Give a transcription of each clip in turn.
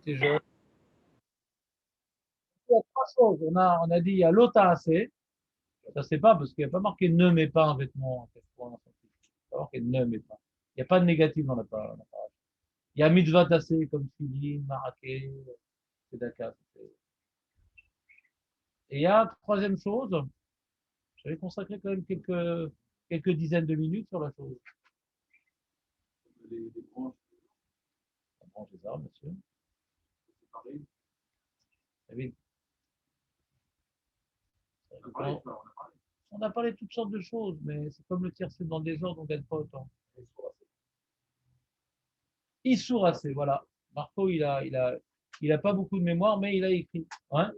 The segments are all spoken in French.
T'es jeune. Il y a trois choses. On a dit, il y a l'otaase. Ça, c'est pas parce qu'il n'y a pas marqué ne mets pas un vêtement. Il n'y a pas marqué ne mets pas. Il n'y a pas de négatif dans la parole. Il y a mitzvah tassé comme filin, maraké, tzedaka. Et il y a troisième chose. J'avais consacré quand même quelques dizaines de minutes sur la chose. Les branches. La branche des arbres, bien sûr. C'est pareil. Oui. On a parlé de toutes sortes de choses, mais c'est comme le tiercé dans le désordre, on ne gagne pas autant. Issouracé, voilà. Marco, il a pas beaucoup de mémoire, mais il a écrit. Hein,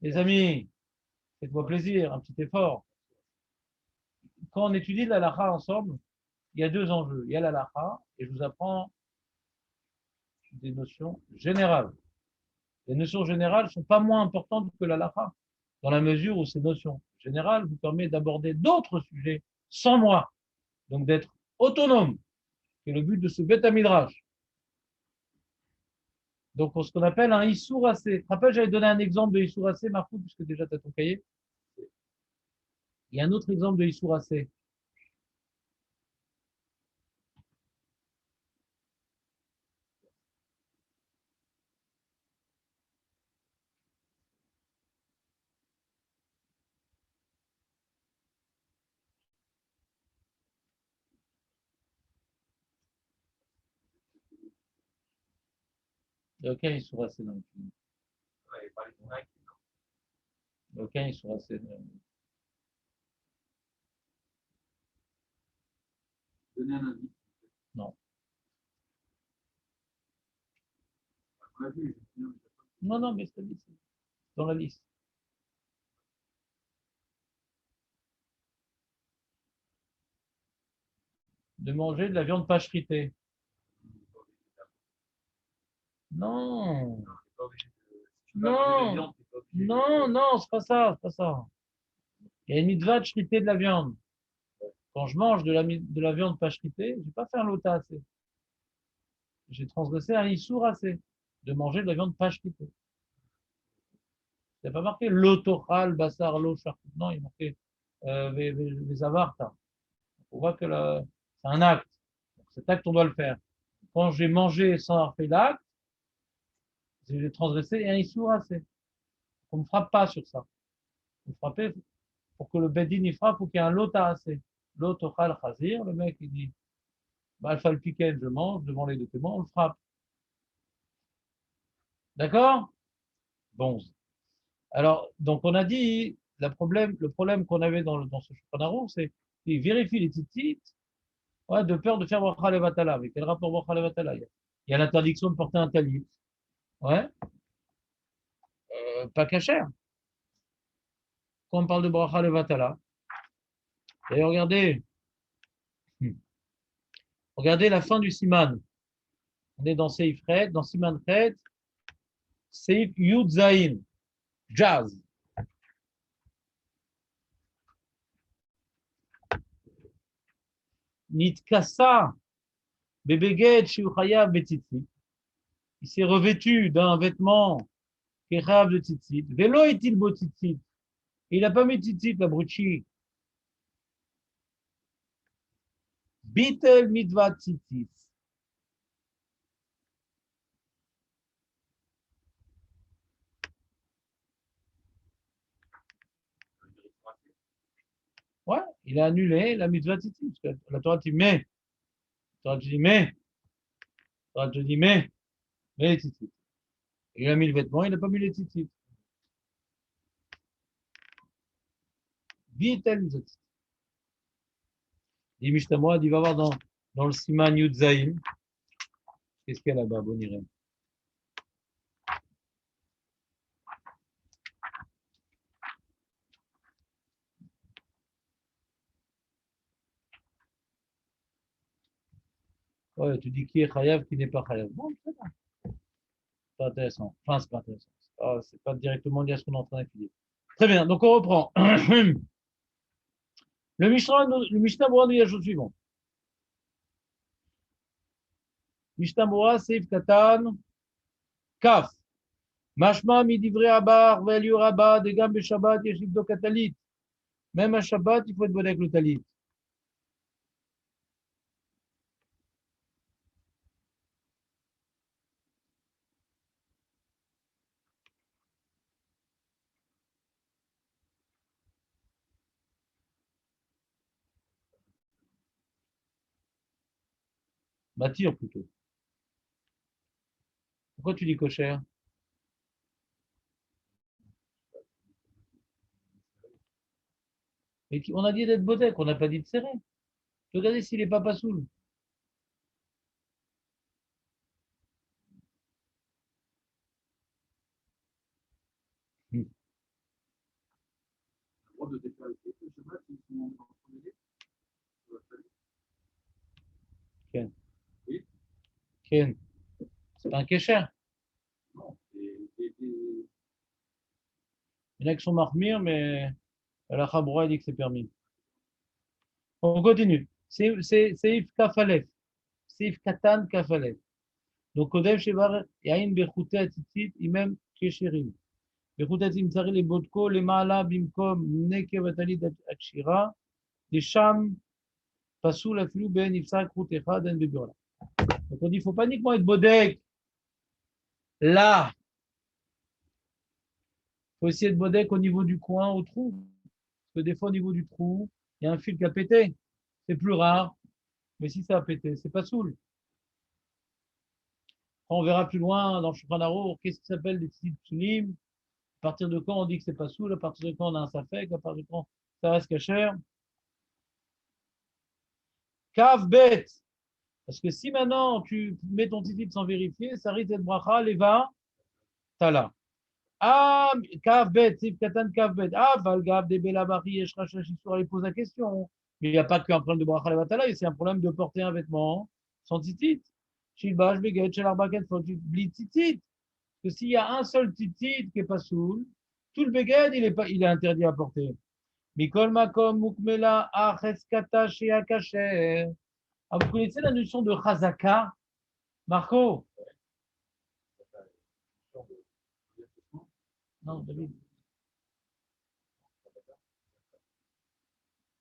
les amis, faites-moi plaisir, un petit effort. Quand on étudie la halakha ensemble, il y a deux enjeux. Il y a la halakha, et je vous apprends des notions générales. Les notions générales ne sont pas moins importantes que la halakha, dans la mesure où ces notions générales vous permettent d'aborder d'autres sujets sans moi. Donc d'être autonome, c'est le but de ce Beth Midrash. Donc, ce qu'on appelle un Issouracé. Tu te rappelles, j'avais donné un exemple de Issouracé, Marco, puisque déjà tu as ton cahier. Il y a un autre exemple de Issouracé. Il n'y a aucun Issouracé dans le film. Il n'y a aucun Issouracé dans le film. Donner un indice. Non. Non, non, mais c'est dans la liste. De manger de la viande pas shritée. Non. Non. Non, non, c'est pas ça, c'est pas ça. Il y a une mitzvah de shriter de la viande. Quand je mange de la viande pas shritée, je ne vais pas faire l'ota assez. J'ai transgressé un issouracé de manger de la viande pas shritée. Il n'y a pas marqué l'otochal, bassar, lo, charcut. Non, il y a marqué les avarta. On voit que c'est un acte. Donc, cet acte, on doit le faire. Quand j'ai mangé sans avoir fait l'acte, j'ai transgressé un issouracé. On ne me frappe pas sur ça. Vous frappez pour que le bedin y frappe, faut qu'il y ait un lota assez. L'otochal chazir, le mec il dit, bah, alpha le piquet, je mange devant les deux témoins, on le frappe. D'accord? Bon. Alors, donc on a dit, le problème qu'on avait dans ce Shulchan c'est qu'il vérifie les titites, ouais, de peur de faire bracha levatala. Mais quel rapport bracha levatala? Il y a l'interdiction de porter un talit. Ouais, pas cachère. Quand on parle de bracha levatala. Et regardez la fin du siman. On est dans Seif Red, dans Siman Red, Seif Yud Zain, Jazz. Nitkasa, Bebeged, Shiuchaya, Betitzi. Il s'est revêtu d'un vêtement qui est rave de tzitzit. Vélo est-il beau tzitzit? Il n'a pas mis tzitzit, la bruchi. Bitel mitva tzitzit. Ouais, il a annulé la mitzvah tzitzit. La Torah dit mais. La Torah dit mais. La Torah dit mais les tzitzit. Il a mis le vêtement, il n'a pas mis les tzitzit. Bitel mitva tzitzit. Dit Mishnah, il va voir dans le Siman Yud Zayin. Qu'est-ce qu'il y a là-bas, Bonirem? Ouais, tu dis qui est chayav, qui n'est pas chayav. Bon, c'est pas intéressant. Enfin, c'est pas intéressant. C'est pas directement lié à ce qu'on est en train d'étudier. Très bien, donc on reprend. Le Mishnah nous dit la chose suivante. Mishnah Berurah, Seif Katan, Kaf. Mashma midivre abar, veliur abba, degam be Shabbat, yeshib do katalit. Même à Shabbat, il faut être bon avec le talit. Bâtir plutôt. Pourquoi tu dis cocher? On a dit d'être bodek, on n'a pas dit de serrer. Regardez s'il n'est pas passoul. Ken. Ken. C'est pas un kécher. Il y en a qui sont marmires, mais la Chabra dit que c'est permis. On continue. C'est If Kafalef. C'est If Katan Kafalef. Donc, Kodem Shevar Yain Bechute Atzitzit, Imem Kesherim. Bechute Atzitzit Tzari le Bodko, le Maala Bimkom, Neke Vatalit Akshira, des Sham, Pasoul Afilu Ben Ifsak Rutecha Den Beburla. Donc, on dit, il ne faut pas uniquement être bodek. Là, il faut aussi être bodek au niveau du coin, au trou. Parce que des fois, au niveau du trou, il y a un fil qui a pété. C'est plus rare. Mais si ça a pété, c'est pas saoul. On verra plus loin dans le Shulchan Aruch, qu'est-ce qui s'appelle des tzitzit psulim. À partir de quand on dit que c'est pas saoul, à partir de quand on a un safek, à partir de quand ça reste cacher. Kav bet. Parce que si maintenant tu mets ton tzitzit sans vérifier, ça risque d'être bracha, leva, tala. Ah, kav bet, sif katan kav bet. Ah, valgav de belabari, et shrachashi, il pose la question. Mais il n'y a pas qu'un problème de bracha, leva, tala, c'est un problème de porter un vêtement sans tzitzit. Shilbash, beget, shelarbaket, faut bli tzitzit. Que s'il y a un seul tzitzit qui n'est pas soul, tout le beged, il est interdit à porter. Mikol makom mukmela acheskata sheakacher. Ah, vous connaissez la notion de chazaka, Marco? Non, David.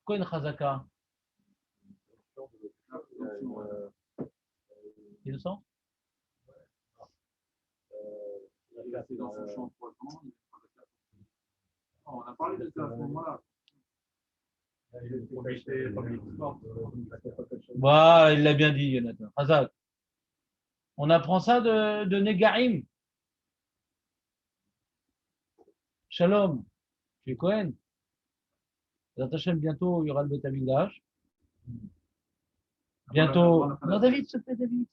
Quoi une chazaka? Innocent? Dans son champ 3 ans, on a parlé de ça à ce moment-là. Voilà, il l'a bien dit, Jonathan. Hazak. On apprend ça de Negaim. Shalom. Tu es Cohen. Bientôt, il y aura le Beth Amikdash. Bientôt. Non, David, s'il te plaît, David.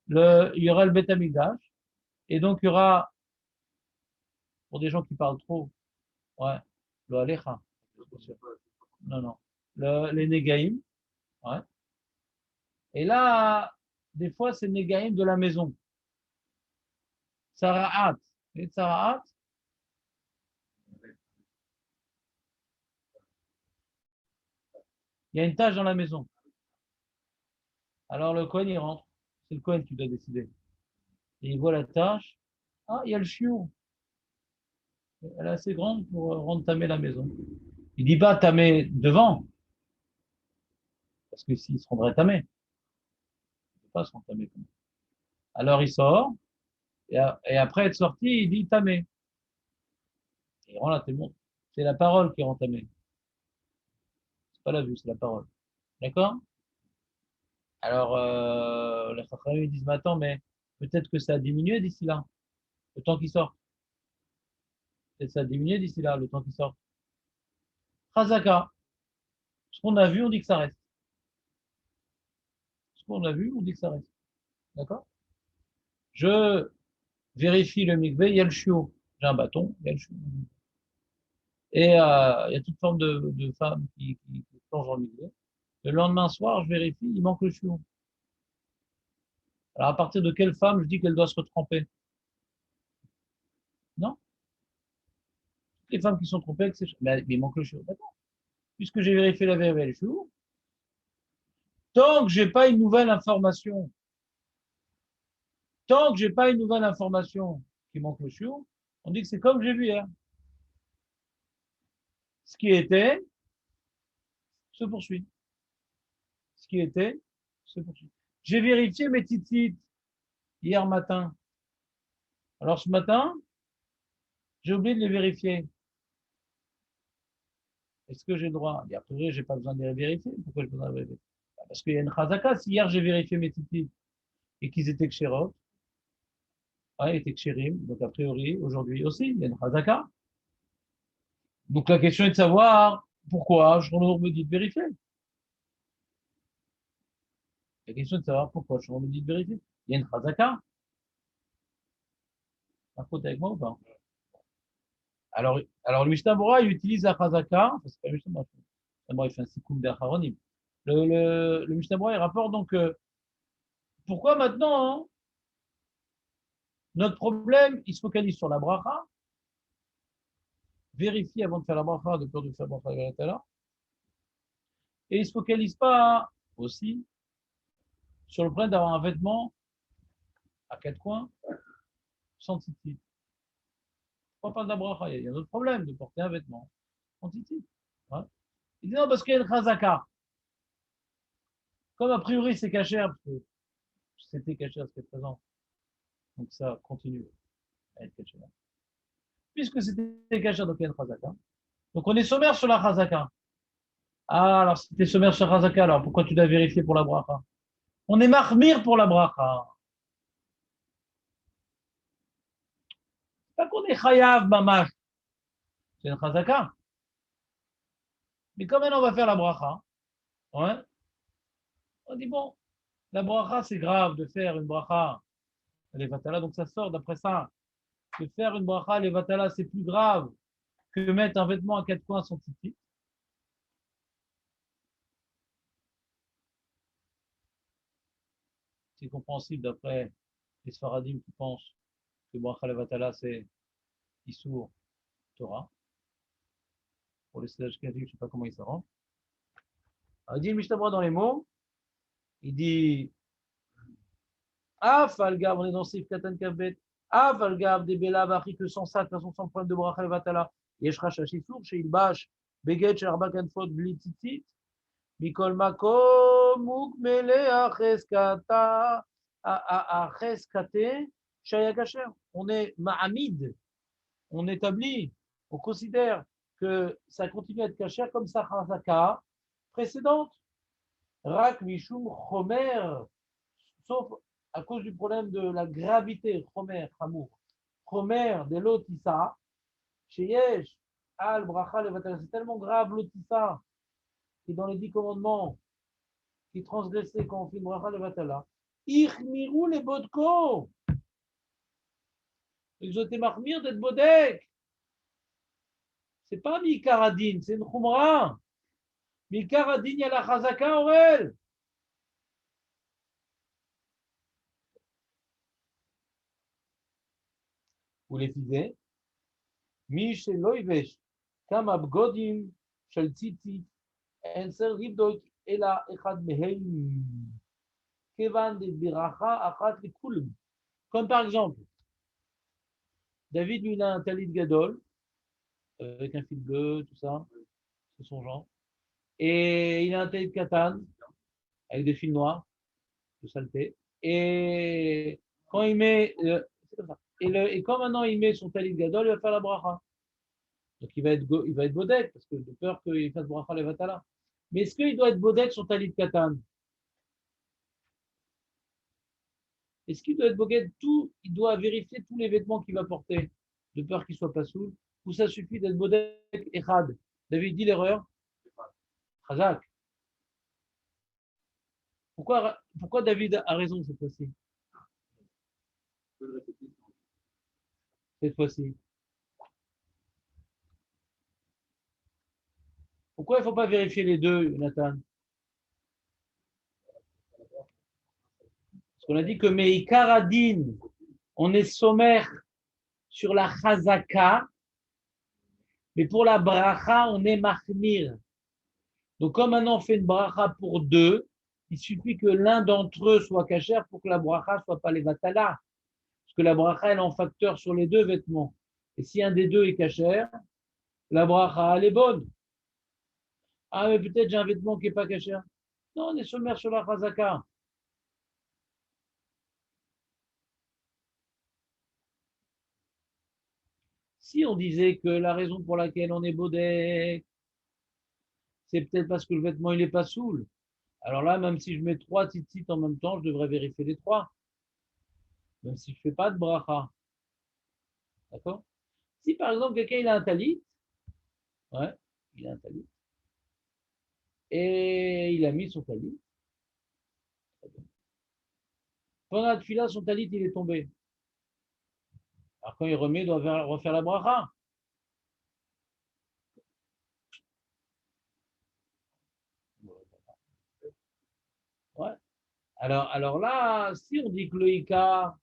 Il y aura le Beth Amikdash. Et donc, il y aura, pour des gens qui parlent trop, ouais, le Alecha. Non, non. Les Negaim. Ouais. Et là, des fois, c'est Negaim de la maison. Sara'at. Et Sara'at, il y a une tâche dans la maison. Alors le Cohen, il rentre. C'est le Cohen qui doit décider. Et il voit la tâche. Ah, il y a le chiot. Elle est assez grande pour rentamer la maison. Il dit pas tamer devant. Parce que s'il se rendrait tamé, il ne peut pas se rentamer. Alors il sort. Et après être sorti, il dit tamer. Il rend la témoin. C'est la parole qui rend tamé. C'est pas la vue, c'est la parole. D'accord? Alors, les Chachamim ils disent, mais attends, mais peut-être que ça a diminué d'ici là, le temps qu'il sort. Peut-être que ça a diminué d'ici là, le temps qu'il sort. Chazaka, ce qu'on a vu, on dit que ça reste. Ce qu'on a vu, on dit que ça reste. D'accord? Je vérifie le mikvé, il y a le chiot. J'ai un bâton, il y a le chiot. Et il y a toute forme de femmes qui plongent dans le mikvé. Le lendemain soir, je vérifie, il manque le chiot. Alors, à partir de quelle femme je dis qu'elle doit se retremper? Non? Les femmes qui sont trompées, mais il manque le chiot. D'accord? Puisque j'ai vérifié la vérité, le chiot, Tant que j'ai pas une nouvelle information, tant que j'ai pas une nouvelle information qui manque le chiot, on dit que c'est comme j'ai vu hier. Ce qui était se poursuit. Ce qui était se poursuit. J'ai vérifié mes titites hier matin. Alors ce matin, j'ai oublié de les vérifier. Est-ce que j'ai le droit? Et après, j'ai pas besoin de les vérifier. Pourquoi j'ai besoin de les vérifier? Parce qu'il y a une chazaka. Si hier j'ai vérifié mes titites et qu'ils étaient kshérot, ouais, ils étaient kshérim, donc a priori, aujourd'hui aussi, il y a une chazaka. Donc la question est de savoir pourquoi je me dit de vérifier. La question est de savoir pourquoi je me dit de vérifier. Il y a une chazaka. Un faute avec moi ou pas? Alors le Mishnah Bora, il utilise la chazaka. Enfin, c'est pas le Mishnah Bora. Le Mishnah Bora, il fait un sikoum d'Acharonim. Le Mishnah Bora, il rapporte donc pourquoi maintenant hein, notre problème, il se focalise sur la bracha, vérifie avant de faire la bracha, de peur de faire la bracha, et il ne se focalise pas aussi sur le problème d'avoir un vêtement à quatre coins sans tzitzit. Pourquoi pas de la bracha? Il y a un autre problème de porter un vêtement sans tzitzit. Ouais. Il dit non, parce qu'il y a une chazaka. Comme a priori c'est cachère, parce que c'était cachère ce qui est présent, donc ça continue à être cachère. Puisque c'était cachère, donc il y a une chazaka. Donc on est sommaire sur la chazaka. Ah, alors si tu es sommaire sur chazaka, alors pourquoi tu dois vérifier pour la bracha? On est marmire pour la bracha. C'est pas qu'on est chayav mamash. C'est une chazaka. Mais quand même on va faire la bracha, ouais, on dit bon, la bracha c'est grave de faire une bracha les vatala, donc ça sort d'après ça. De faire une bracha les vatala c'est plus grave que mettre un vêtement à quatre coins sans tzitzit. C'est compréhensible d'après les Sfaradim qui pensent que bracha les vatala c'est Issour Torah. Pour les Sédach Kadim, je ne sais pas comment ils s'arrangent. Il dit le Mishnah Bora dans les mots, il dit Afalgab, on est dans Sif Katan Kabet, Afalgab des Bela Bachik, le sans sac, sans problème de Bracha Levatala, Yeshra Shashisour, chez Ilbash, Beget, chez Arba Kanfot, Blititit, Mikol Makom, Mukmele, Acheskata, Acheskate, Shayakacher. On est Ma'amid, on établit, on considère que ça continue à être caché comme sa Chazaka précédente. Rak Mishum Chomer, sauf à cause du problème de la gravité, Chomer, Hamour, Chomer de l'Otissa, chez Yesh, Al Bracha Levatala, c'est tellement grave l'Otissa, qui est dans les 10 commandements, qui transgressait quand on fait une Bracha Levatala. Ichmirou les Bodko, ils ont été marmir d'être Bodek. C'est pas Mikaradin, c'est une Khumra. Mikaradin, il y a la Chazaka Orel. Vous les fisez. Mish Loivesh, Kam Abgodim, Shel Tzitzit, En Ser Ribdok, Ela Echad Mehem, Kevan de Biracha, Achat le Kulm. Comme par exemple, David, lui, il a un talit gadol, avec un fil bleu, tout ça, c'est son genre. Et il a un talit katan, avec des fils noirs, de saleté. Et quand il met, c'est comme ça. Et quand maintenant il met son talit gadol, il va faire la bracha. Donc il va être bodek, parce que de peur qu'il fasse bracha levatala. Mais est-ce qu'il doit être bodek sur talit katan? Est-ce qu'il doit être bodek tout? Il doit vérifier tous les vêtements qu'il va porter, de peur qu'il ne soit pas saoul. Ou ça suffit d'être bodek echad? David dit l'erreur. Chazak. Pourquoi David a raison cette fois-ci? Cette fois-ci. Pourquoi il ne faut pas vérifier les deux, Nathan? Parce qu'on a dit que Meikaradin, on est sommaire sur la chazaka, mais pour la bracha, on est mahmir. Donc, comme maintenant on fait une bracha pour deux, Il suffit que l'un d'entre eux soit cachère pour que la bracha soit pas les vatala. Parce que la bracha, elle est en facteur sur les deux vêtements. Et si un des deux est cachère, la bracha, elle est bonne. Ah, mais peut-être j'ai un vêtement qui n'est pas cachère. Non, on est sommaire sur la chazaka. Si on disait que la raison pour laquelle on est bodek, c'est peut-être parce que le vêtement, il n'est pas soule. Alors là, même si je mets 3 tzitzit en même temps, je devrais vérifier les 3. Même si je ne fais pas de bracha. D'accord? Si par exemple, quelqu'un il a un talit, ouais, il a un talit, et il a mis son talit. Pendant la tefila, son talit, il est tombé. Alors quand il remet, il doit refaire la bracha. Ouais. Alors là, si on dit que le Ika,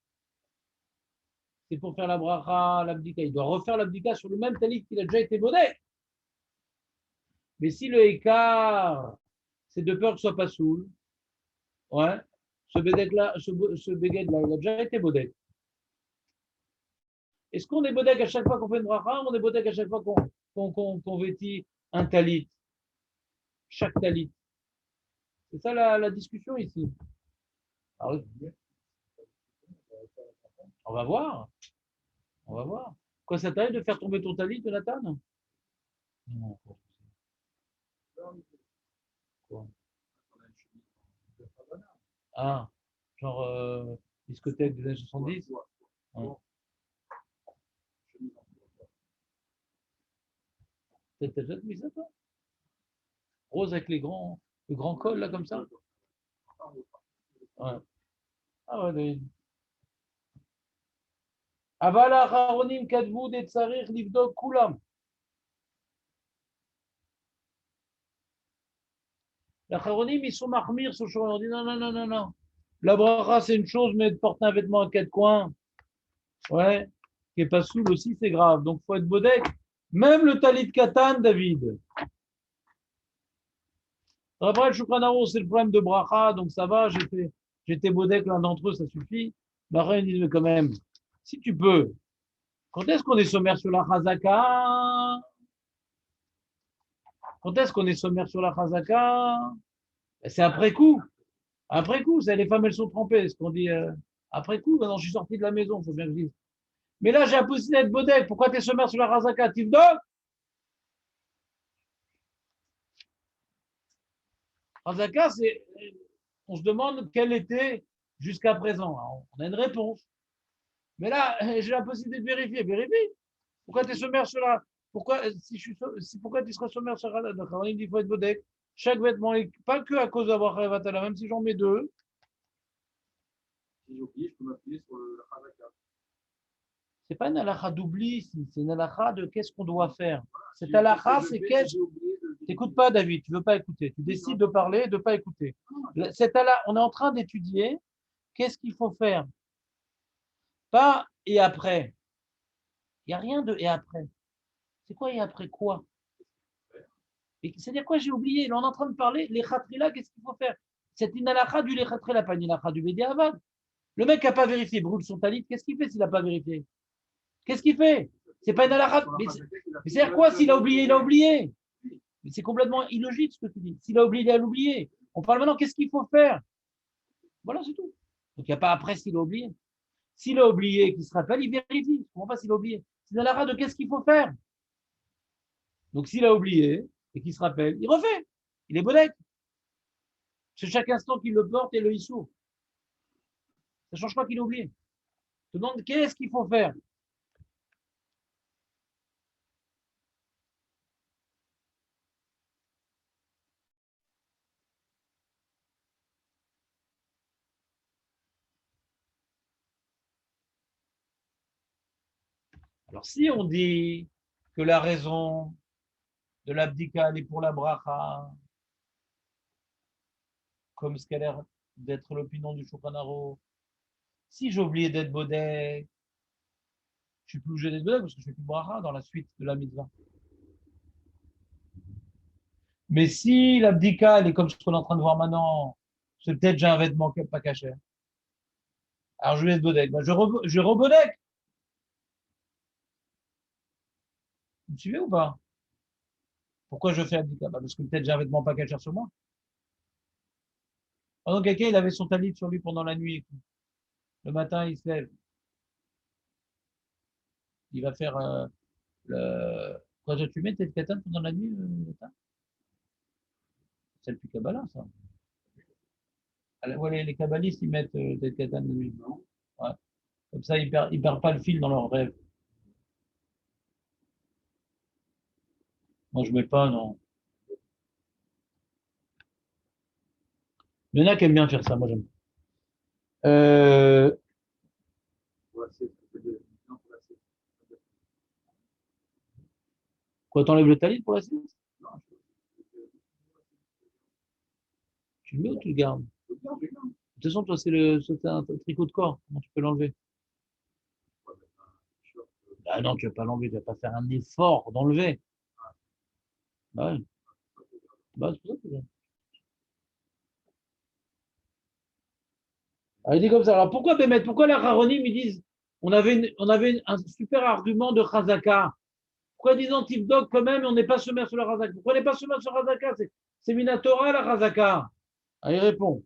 c'est pour faire la bracha, l'abdika, il doit refaire l'abdika sur le même talit qu'il a déjà été bodé. Mais si le Ika, c'est de peur que ce soit pas soul, ouais, ce béguet-là, il a déjà été bodé. Est-ce qu'on est bodek à chaque fois qu'on fait une bracha ou on est bodek à chaque fois qu'on vêtit un talit? Chaque talit. C'est ça la discussion ici. Alors, on va voir. On va voir. Quoi, ça t'arrive de faire tomber ton talit, Jonathan? Non. Quoi? Ah, genre discothèque des années 70? Ouais. T'as déjà mis ça, toi? Rose avec le grand col, là, comme ça? Ouais. Ah ouais, David. אבל האחרונים כתבו דצריך לבדוק כולם. Les Acharonim, ils sont marmires sur le chemin. On dit non, non, non, non, non. La bracha, c'est une chose, mais de porter un vêtement à 4 coins, ouais, qui n'est pas soule aussi, c'est grave. Donc, il faut être bodek. Même le talit katan, David. Après, le shulchan c'est le problème de bracha, donc ça va, j'étais bodek, l'un d'entre eux, ça suffit. Mais après, ils disent, mais quand même, si tu peux, quand est-ce qu'on est sommaire sur la chazaka? Quand est-ce qu'on est sommaire sur la chazaka? C'est après coup. Après coup, les femmes, elles sont trempées. Ce qu'on dit après coup, maintenant je suis sorti de la maison, il faut bien que je dise. Mais là, j'ai la possibilité d'être bodek. Pourquoi tu es sommaire sur la razaka? Tivdok? Razaka, c'est. On se demande quelle était jusqu'à présent. Alors, on a une réponse. Mais là, j'ai la possibilité de vérifier. Vérifie. Pourquoi tu es sommaire sur la. Pourquoi, pourquoi tu seras sommaire sur la razaka? Il dit qu'il faut être bodek. Chaque vêtement, pas que à cause d'avoir Khayavatala, même si j'en mets deux. Si j'ai oublié, je peux m'appuyer sur le Hazaka. C'est pas une halakha d'oubli, c'est une halakha de qu'est-ce qu'on doit faire. Cette halakha, c'est qu'est-ce. T'écoutes pas, David, tu veux pas écouter. Tu décides de parler et de pas écouter. Cette halakha, on est en train d'étudier qu'est-ce qu'il faut faire. Pas et après. Il n'y a rien de et après. C'est quoi et après quoi? C'est-à-dire quoi, j'ai oublié. Là, on est en train de parler, les khatrila, qu'est-ce qu'il faut faire? C'est une halakha du les khatrila, pas une halakha du Bediavad. Le mec n'a pas vérifié, brûle son talit, qu'est-ce qu'il fait s'il n'a pas vérifié? Qu'est-ce qu'il fait? C'est pas une halakha. Mais c'est-à-dire quoi s'il a oublié? Il a oublié. Mais c'est complètement illogique ce que tu dis. S'il a oublié, il a oublié. On parle maintenant, qu'est-ce qu'il faut faire? Voilà, c'est tout. Donc il n'y a pas après s'il a oublié. S'il a oublié, qu'il se rappelle, il vérifie. Je ne comprends pas s'il a oublié. C'est dans la rade de qu'est-ce qu'il faut faire? Donc s'il a oublié et qu'il se rappelle, il refait. Il est bodek. C'est chaque instant qu'il le porte et le issour. Ça ne change pas qu'il a oublié. Je te demande qu'est-ce qu'il faut faire? Alors si on dit que la raison de l'abdika, elle est pour la bracha, comme ce qu'a l'air d'être l'opinion du Shulchan Aruch, si j'ai oublié d'être bodek, je suis plus obligé d'être bodek parce que je fais plus de bracha dans la suite de la mitzvah. Mais si l'abdika, elle est comme ce qu'on est en train de voir maintenant, C'est peut-être j'ai un vêtement pas caché. Alors je vais être bodek. Ben, je rebodek. Vous me suivez ou pas? Pourquoi je fais abdika? Ben, parce que peut-être j'ai un vêtement pas caché sur moi. Pendant quelqu'un, il avait son talit sur lui pendant la nuit. Le matin, il se lève. Il va faire le. Quand tu mets tes katan pendant la nuit, le matin? C'est le plus Kabbalah, ça. Ouais, les kabbalistes, ils mettent des katan de nuit. Ouais. Comme ça, ils perdent pas le fil dans leurs rêves. Moi, je mets pas, non. Il y en a qui aiment bien faire ça, moi j'aime. Euh, Pour la sieste, on peut dire, non, pour la sieste. Quoi, t'enlèves le talit pour la sieste? Non, Tu le mets ou tu le gardes? je garde, je garde. De toute façon, toi, c'est un tricot de corps. Comment tu peux l'enlever? Ouais, mais, short, Ah non, tu vas pas l'enlever, tu vas pas faire un effort d'enlever. Bah ouais, bah, c'est pour ça que ah, il dit comme ça. Alors pourquoi Bémet? Pourquoi les Raronim ils disent un super argument de Chazaka? Pourquoi ils disent Antivdog quand même et on n'est pas sommaire sur la Chazaka? Pourquoi on n'est pas sommaire sur la Chazaka? C'est Minatora la Chazaka. Ah, il répond.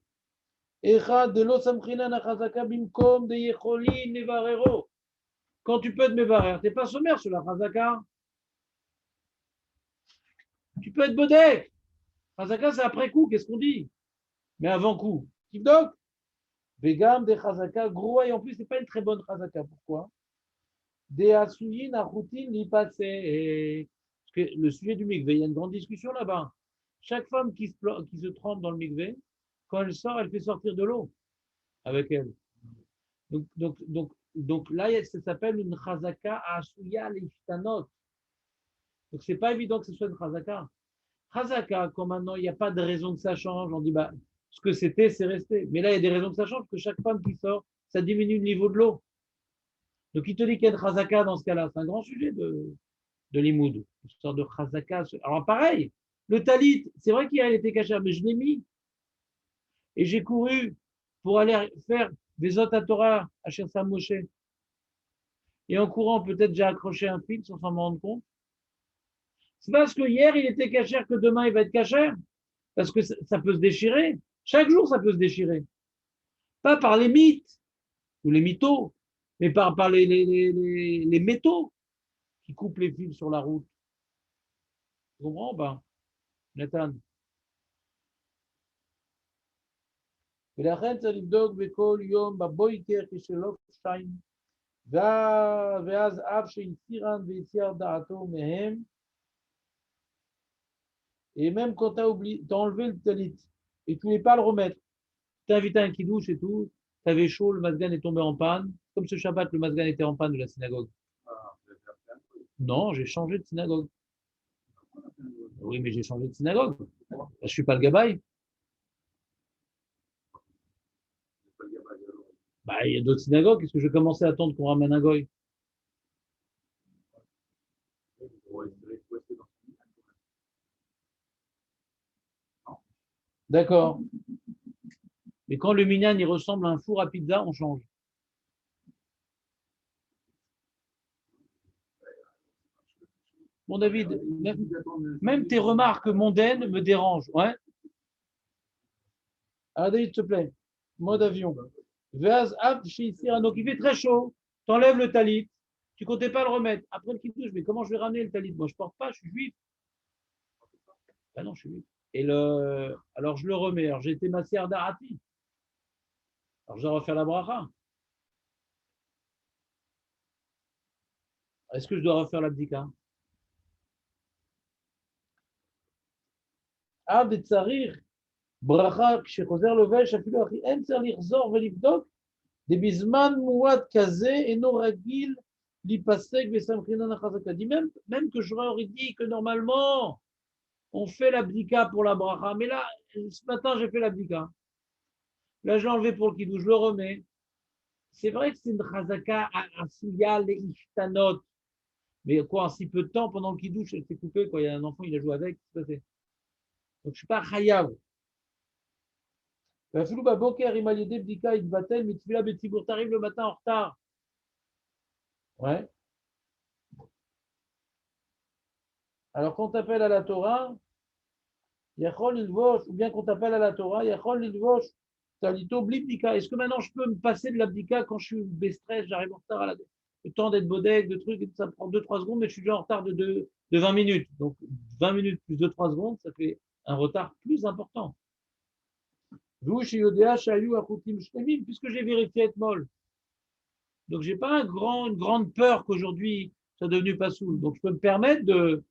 Echad de lo samchina na Chazaka bimkom de yecholin nevarero. Quand tu peux être mevarer, tu n'es pas sommaire sur la Chazaka. Tu peux être bodek. Chazaka, c'est après coup, qu'est-ce qu'on dit? Mais avant coup. Tivdok. Vegam de Chazaka, gros, et en plus, c'est pas une très bonne Chazaka. Pourquoi? Des Asuyin à routine n'y passait. Parce que le sujet du mikvé, il y a une grande discussion là-bas. Chaque femme qui se trempe dans le mikvé, quand elle sort, elle fait sortir de l'eau avec elle. Donc là, ça s'appelle une Chazaka Asuya Lishtanot. Donc c'est pas évident que ce soit une Chazaka. Chazaka, quand maintenant il n'y a pas de raison que ça change, on dit bah ce que c'était, c'est resté. Mais là, il y a des raisons que ça change, que chaque femme qui sort, ça diminue le niveau de l'eau. Donc il te dit qu'il y a une Chazaka dans ce cas-là. C'est un grand sujet de limoud. Une sorte de Chazaka. Alors pareil, le talit, c'est vrai qu'hier il était caché, mais je l'ai mis. Et j'ai couru pour aller faire des autres à Torah à Chersa Moshe. Et en courant, peut-être j'ai accroché un fil sans s'en rendre compte. C'est parce que hier il était caché que demain il va être caché. Parce que ça peut se déchirer. Chaque jour, ça peut se déchirer. Pas par les mythes ou les mythos, mais par les métaux qui coupent les fils sur la route. Tu comprends pas, Nathan? ולכן צריך לבדוק בכל יום בבויקר כשלא שתיים, ואז אף שהסירן והסיר דעתו מהם, et même quand tu as enlevé le talit et tu ne voulais pas le remettre, tu as invité un kidouche et tout, tu avais chaud, le masgan est tombé en panne. Comme ce Shabbat, le masgan était en panne de la synagogue. Non, j'ai changé de synagogue. Oui, mais j'ai changé de synagogue. Je ne suis pas le gabaye. Bah, il y a d'autres synagogues. Est-ce que je vais commencer à attendre qu'on ramène un goy? D'accord. Mais quand le minyan il ressemble à un four à pizza, on change. Bon, David, même tes remarques mondaines me dérangent. Ouais. Alors, David, s'il te plaît, mode avion. Donc, il fait très chaud. Tu enlèves le talit. Tu comptais pas le remettre. Après le kiddush, mais comment je vais ramener le talit? Moi, je ne porte pas, je suis juif. Ben non, je suis juif. Alors, je le remets. Alors, j'ai été massé d'Arati. Alors, je dois refaire la bracha. Est-ce que je dois refaire l'abdika? Ah, בצריך ברכה כשחוזר לובש אפילו אחי אין צריך לחזור ולבדוק דבזמן מועד כזה אינו רגיל להיפסק בסמכינן החזקה. Dit même que j'aurais dit que normalement on fait l'abdika pour la bracha, mais là ce matin j'ai fait l'abdika. Là j'ai enlevé pour le kidou, je le remets. C'est vrai que c'est une chazaka à souya les ishtanot. Mais quoi, en si peu de temps, pendant le kidouche, elle s'est coupée, quoi. Il y a un enfant, il a joué avec, c'est passé. Donc je ne suis pas chayav. T'arrives le matin en retard. Ouais. Alors quand t'appelles à la Torah, Yachol Ilvosh, ou bien qu'on t'appelle à la Torah, Yachol Ilvosh, Talito Blibdika. Est-ce que maintenant je peux me passer de l'abdika quand je suis bestress, j'arrive en retard à la le temps d'être bodek, de trucs, ça prend 2-3 secondes, mais je suis déjà en retard de 20 minutes. Donc 20 minutes plus 2-3 secondes, ça fait un retard plus important. Puisque j'ai vérifié être molle. Donc j'ai pas une grande peur qu'aujourd'hui ça soit devenu pas soul. Donc je peux me permettre de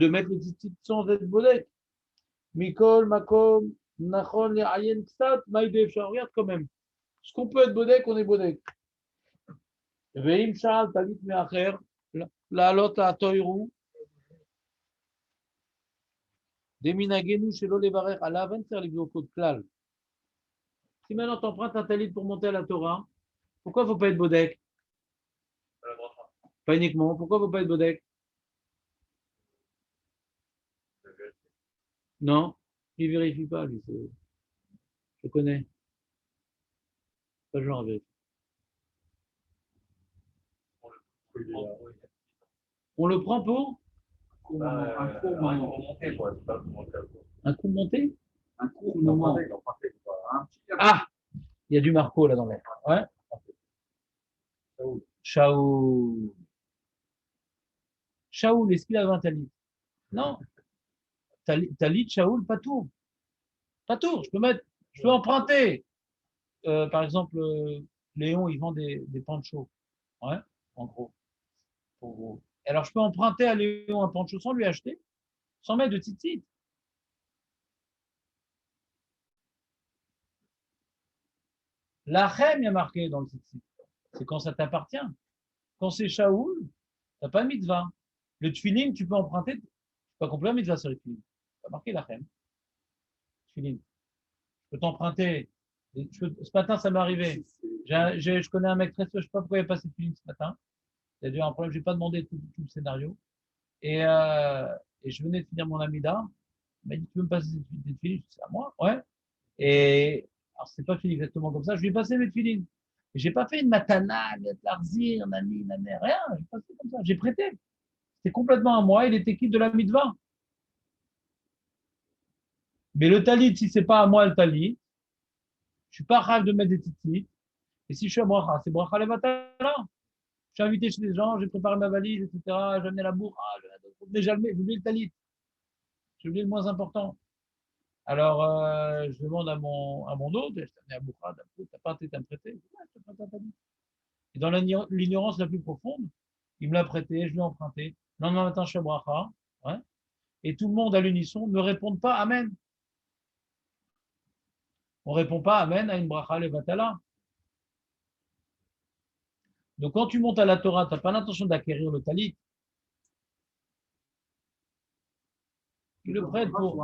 mettre le titre sans être bodek. Mikol, Makom, Nachon, les Ayen, Ksat, Maïdev, regarde quand même. Ce qu'on peut être bodek, on est bodek. Veim Shal, Talit Meacher, la Lot, la Toirou, Deminagenu, Shelo, Levarer, Allah, Venser, les Glocot, Klal. Si maintenant tu empruntes un talit pour monter à la Torah, pourquoi il ne faut pas être bodek? Pas uniquement. Pourquoi il ne faut pas être bodek? Non, il ne vérifie pas, lui. Je connais. Pas le genre à vérifier. On le prend pour Un cours monté, quoi. un coup monté? Un cours moment. Ah, il y a du Marco là dans l'air. Ouais. Shaoul. Shaoul, est-ce qu'il avait un talit? Non. Talit, Shaoul, pas tout. Pas tout. Je peux emprunter. Par exemple, Léon, il vend des panchos. Ouais, en gros. Pour gros. Alors, je peux emprunter à Léon un pancho sans lui acheter, sans mettre de tzitzit. L'achem, il y a marqué dans le tzitzit. C'est quand ça t'appartient. Quand c'est Shaoul, t'as pas mis de vin. Le tefilin, tu peux emprunter. C'est pas complet, mitzvah sur le tefilin. T'as marqué l'achem. Tefilin. Je peux t'emprunter. Ce matin, ça m'est arrivé. Je connais un mec très sûr, je sais pas pourquoi il a passé tefilin ce matin. Il y a dû avoir un problème, je n'ai pas demandé tout le scénario. Et je venais de finir mon amida. Il m'a dit, tu veux me passer des filines? Je dis, c'est à moi, ouais. Et alors, c'est pas fini exactement comme ça. Je lui ai passé mes filines. Et j'ai pas fait une matana, l'arzir, nani, nani, rien. J'ai passé comme ça. J'ai prêté. C'était complètement à moi. Il était quitte de la mitva. Mais le talit, si c'est pas à moi le talit, je suis pas rave de mettre des titis. Et si je suis à bracha, c'est bracha levatala. Je suis invité chez des gens, j'ai préparé ma valise, etc. J'ai amené la bourre. Ah, j'ai oublié le talit. J'ai oublié le moins important. Alors, je demande à mon hôte, je t'ai amené à Boukha, t'as pas été à me prêter? Ouais, je te prête un talit. Et dans l'ignorance la plus profonde, il me l'a prêté, je lui ai emprunté. Le lendemain matin, je suis à Bracha, ouais, et tout le monde à l'unisson ne répond pas Amen. On ne répond pas Amen à une Bracha Levatala. Donc, quand tu montes à la Torah, tu n'as pas l'intention d'acquérir le talit. Tu le prêtes pour.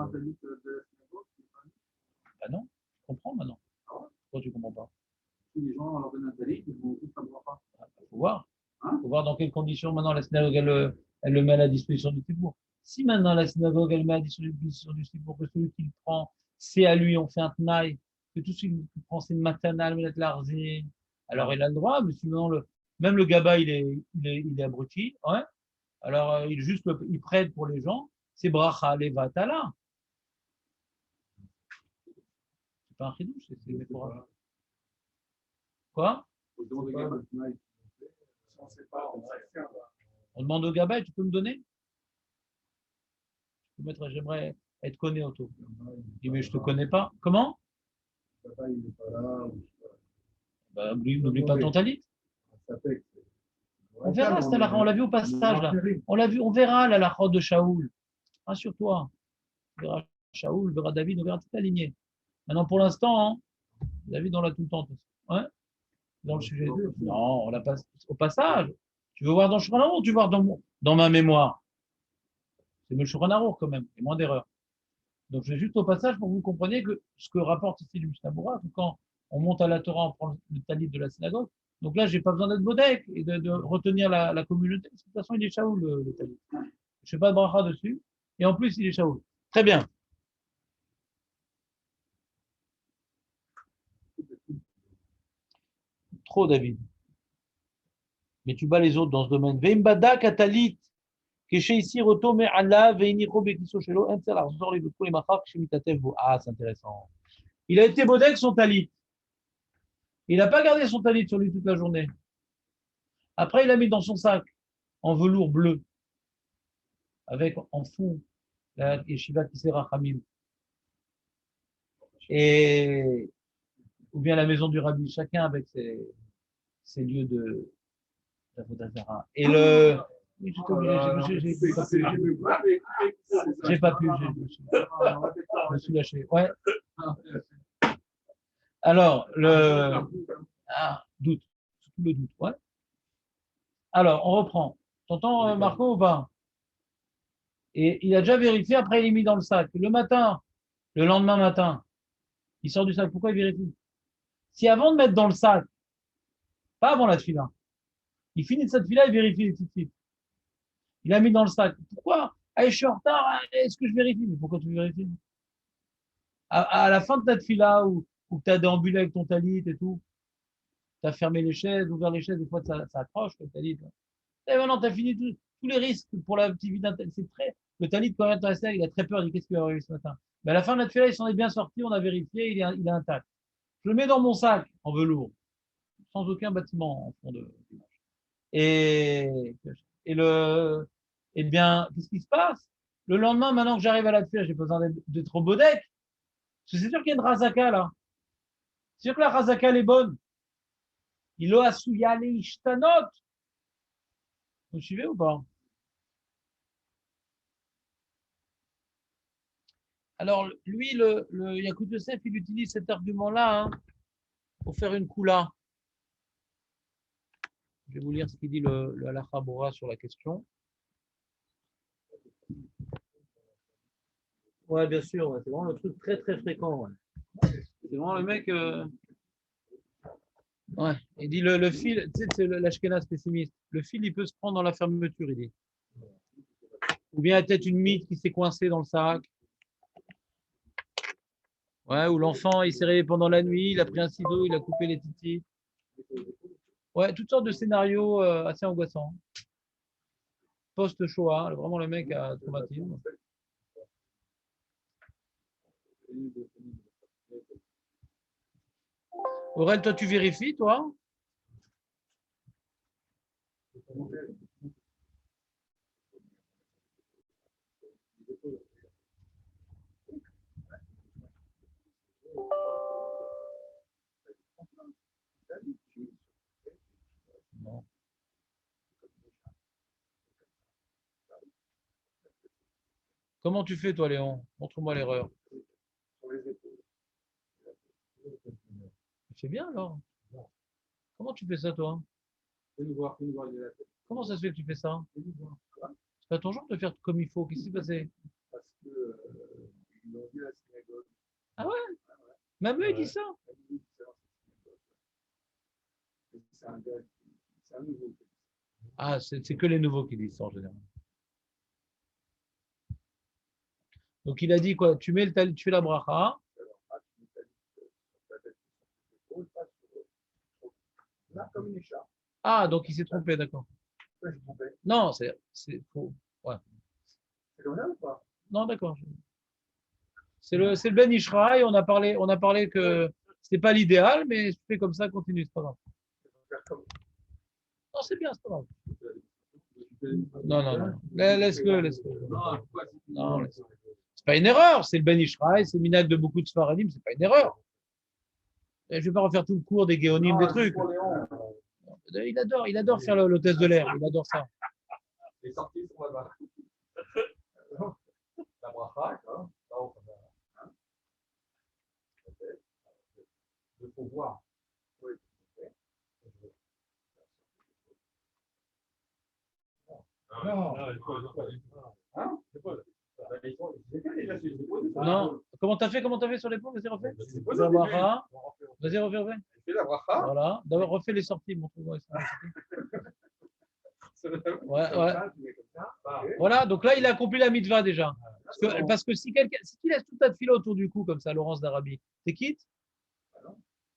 Ben non, je comprends maintenant. Pourquoi tu ne comprends pas? Si les gens leur donnent un talit, ils vont tous savoir pas. Il faut voir. Hein? Faut voir dans quelles conditions maintenant la synagogue elle le met à la disposition du Tibour. Si maintenant la synagogue elle met à la disposition du Tibour, que celui qui le prend, c'est à lui, on fait un tnaï, que tout celui qui le prend, c'est une matanale, mais l'arzine, alors il a le droit, mais sinon même le gaba il est abruti, ouais. Alors il prête pour les gens, c'est bracha levatala. C'est pas un chidouche, c'est quoi? Quoi? On demande au gaba, tu peux me donner? J'aimerais être connu autour. Il dit, mais je te connais pas. Comment? Bah, n'oublie pas ton talit. On verra, on l'a vu au passage là. On l'a vu, on verra la lachot de Shaoul. Rassure-toi. On verra Shaoul, on verra David, on verra toute la lignée. Maintenant, pour l'instant, hein, David, on l'a tout le temps. Ouais, dans le sujet 2. Non, on l'a pas au passage. Tu veux voir dans le Shulchan Arour ou tu veux voir dans ma mémoire? C'est le Shulchan Arour quand même, il y a moins d'erreurs. Donc, je vais juste au passage pour que vous compreniez que ce que rapporte ici le Mishnah Berurah, que quand on monte à la Torah, on prend le talit de la synagogue. Donc là, je n'ai pas besoin d'être bodek et de retenir la communauté. Parce que de toute façon, il est shaoul, le talit. Je ne fais pas de bracha dessus. Et en plus, il est shaoul. Très bien. Trop, David. Mais tu bats les autres dans ce domaine. Veimbada katalit. Ah, c'est intéressant. Il a été bodek son talit. Il n'a pas gardé son talit sur lui toute la journée. Après, il l'a mis dans son sac en velours bleu, avec en fond la yeshiva qui sert Rachamim. Et ou bien la maison du rabbi, chacun avec ses lieux de d'Avodazara. Et le oui, j'ai pas pu, j'ai pas pu, je me suis lâché. Ouais. Alors, doute, surtout le doute, ouais. Alors, on reprend. T'entends, Marco, ou pas? Et il a déjà vérifié, après il est mis dans le sac. Le matin, le lendemain matin, il sort du sac. Pourquoi il vérifie? Si avant de mettre dans le sac, pas avant la tefila, il finit de cette tefila, il vérifie les petites. Il a mis dans le sac. Pourquoi? Ah, je suis en retard, est-ce que je vérifie? Mais pourquoi tu vérifies? À la fin de ta tefila, où tu as déambulé avec ton talit et tout, tu as fermé les chaises, ouvert les chaises, des fois ça accroche, le talit. Et maintenant, tu as fini tous les risques pour la petite vie d'un talit. C'est très. Le talit, quand il reste là, il a très peur, il dit qu'est-ce qui va arriver ce matin? Mais à la fin de la tefila, il s'en est bien sorti, on a vérifié, il est intact. Je le mets dans mon sac en velours, sans aucun bâtiment en fond de l'image. Et, eh bien, qu'est-ce qui se passe? Le lendemain, maintenant que j'arrive à la tefila, j'ai pas besoin d'être au bodek. Parce que c'est sûr qu'il y a une razaka là. C'est sûr que la razaka, elle est bonne. Il a souya les ishtanot. Vous suivez ou pas? Alors, lui, le Yacout Yosef, il utilise cet argument-là pour faire une koula. Je vais vous lire ce qu'il dit le Halacha Bora sur la question. Ouais, bien sûr, ouais, c'est vraiment le truc très très fréquent. Ouais. C'est vraiment le mec. Ouais, il dit le fil, tu sais, c'est l'Ashkenaz pessimiste. Le fil, il peut se prendre dans la fermeture, il dit. Ou bien peut-être une mythe qui s'est coincée dans le sac. Ouais, ou l'enfant, il s'est réveillé pendant la nuit, il a pris un ciseau, il a coupé les titis. Ouais, toutes sortes de scénarios assez angoissants. Post-Shoah, vraiment le mec a traumatisme. Aurel, toi, tu vérifies, toi? Non. Comment tu fais, toi, Léon? Montre-moi l'erreur. Tu fais bien, alors? Comment tu fais ça, toi? Comment ça se fait que tu fais ça? C'est pas ton genre de faire comme il faut. Qu'est-ce qui s'est passé? Parce que ils l'ont vu à la synagogue. Ah ouais? Même eux, ils disent ça? C'est un gars, c'est un nouveau. Ah, c'est que les nouveaux qui disent ça, en général. Donc, il a dit quoi? Tu mets le talit, tu fais la bracha. Comme une écharpe. Ah, donc il s'est trompé, d'accord. Ouais, je me trompais. Non, c'est faux. Ouais. C'est comme ça ou pas? Non, d'accord. C'est le Ben Ishraï. On a parlé que c'était pas l'idéal, mais je fais comme ça, continue, c'est pas grave. Non, c'est bien, c'est pas grave. Non, non, non. Laisse-le, laisse-le. Non, laisse-le. C'est pas une erreur, c'est le Ben Ishraï, c'est le minag de beaucoup de Sfaradim, c'est pas une erreur. Et je vais pas refaire tout le cours des Géonim, des trucs. Il adore faire l'hôtesse de l'air, il adore ça. Les sorties sont là-bas. La bracha, là, on a. Il faut voir. Oui. Non, non, comment t'as fait sur les ponts? Vas-y, refais. La bracha. Vas-y, refais. Voilà. D'abord, refais les sorties, montre-moi les sorties. Ouais, ouais. Voilà, donc là, il a accompli la mitzvah déjà. Parce que si tu laisses tout ta tefila autour du cou, comme ça, Laurence d'Arabie, t'es quitte?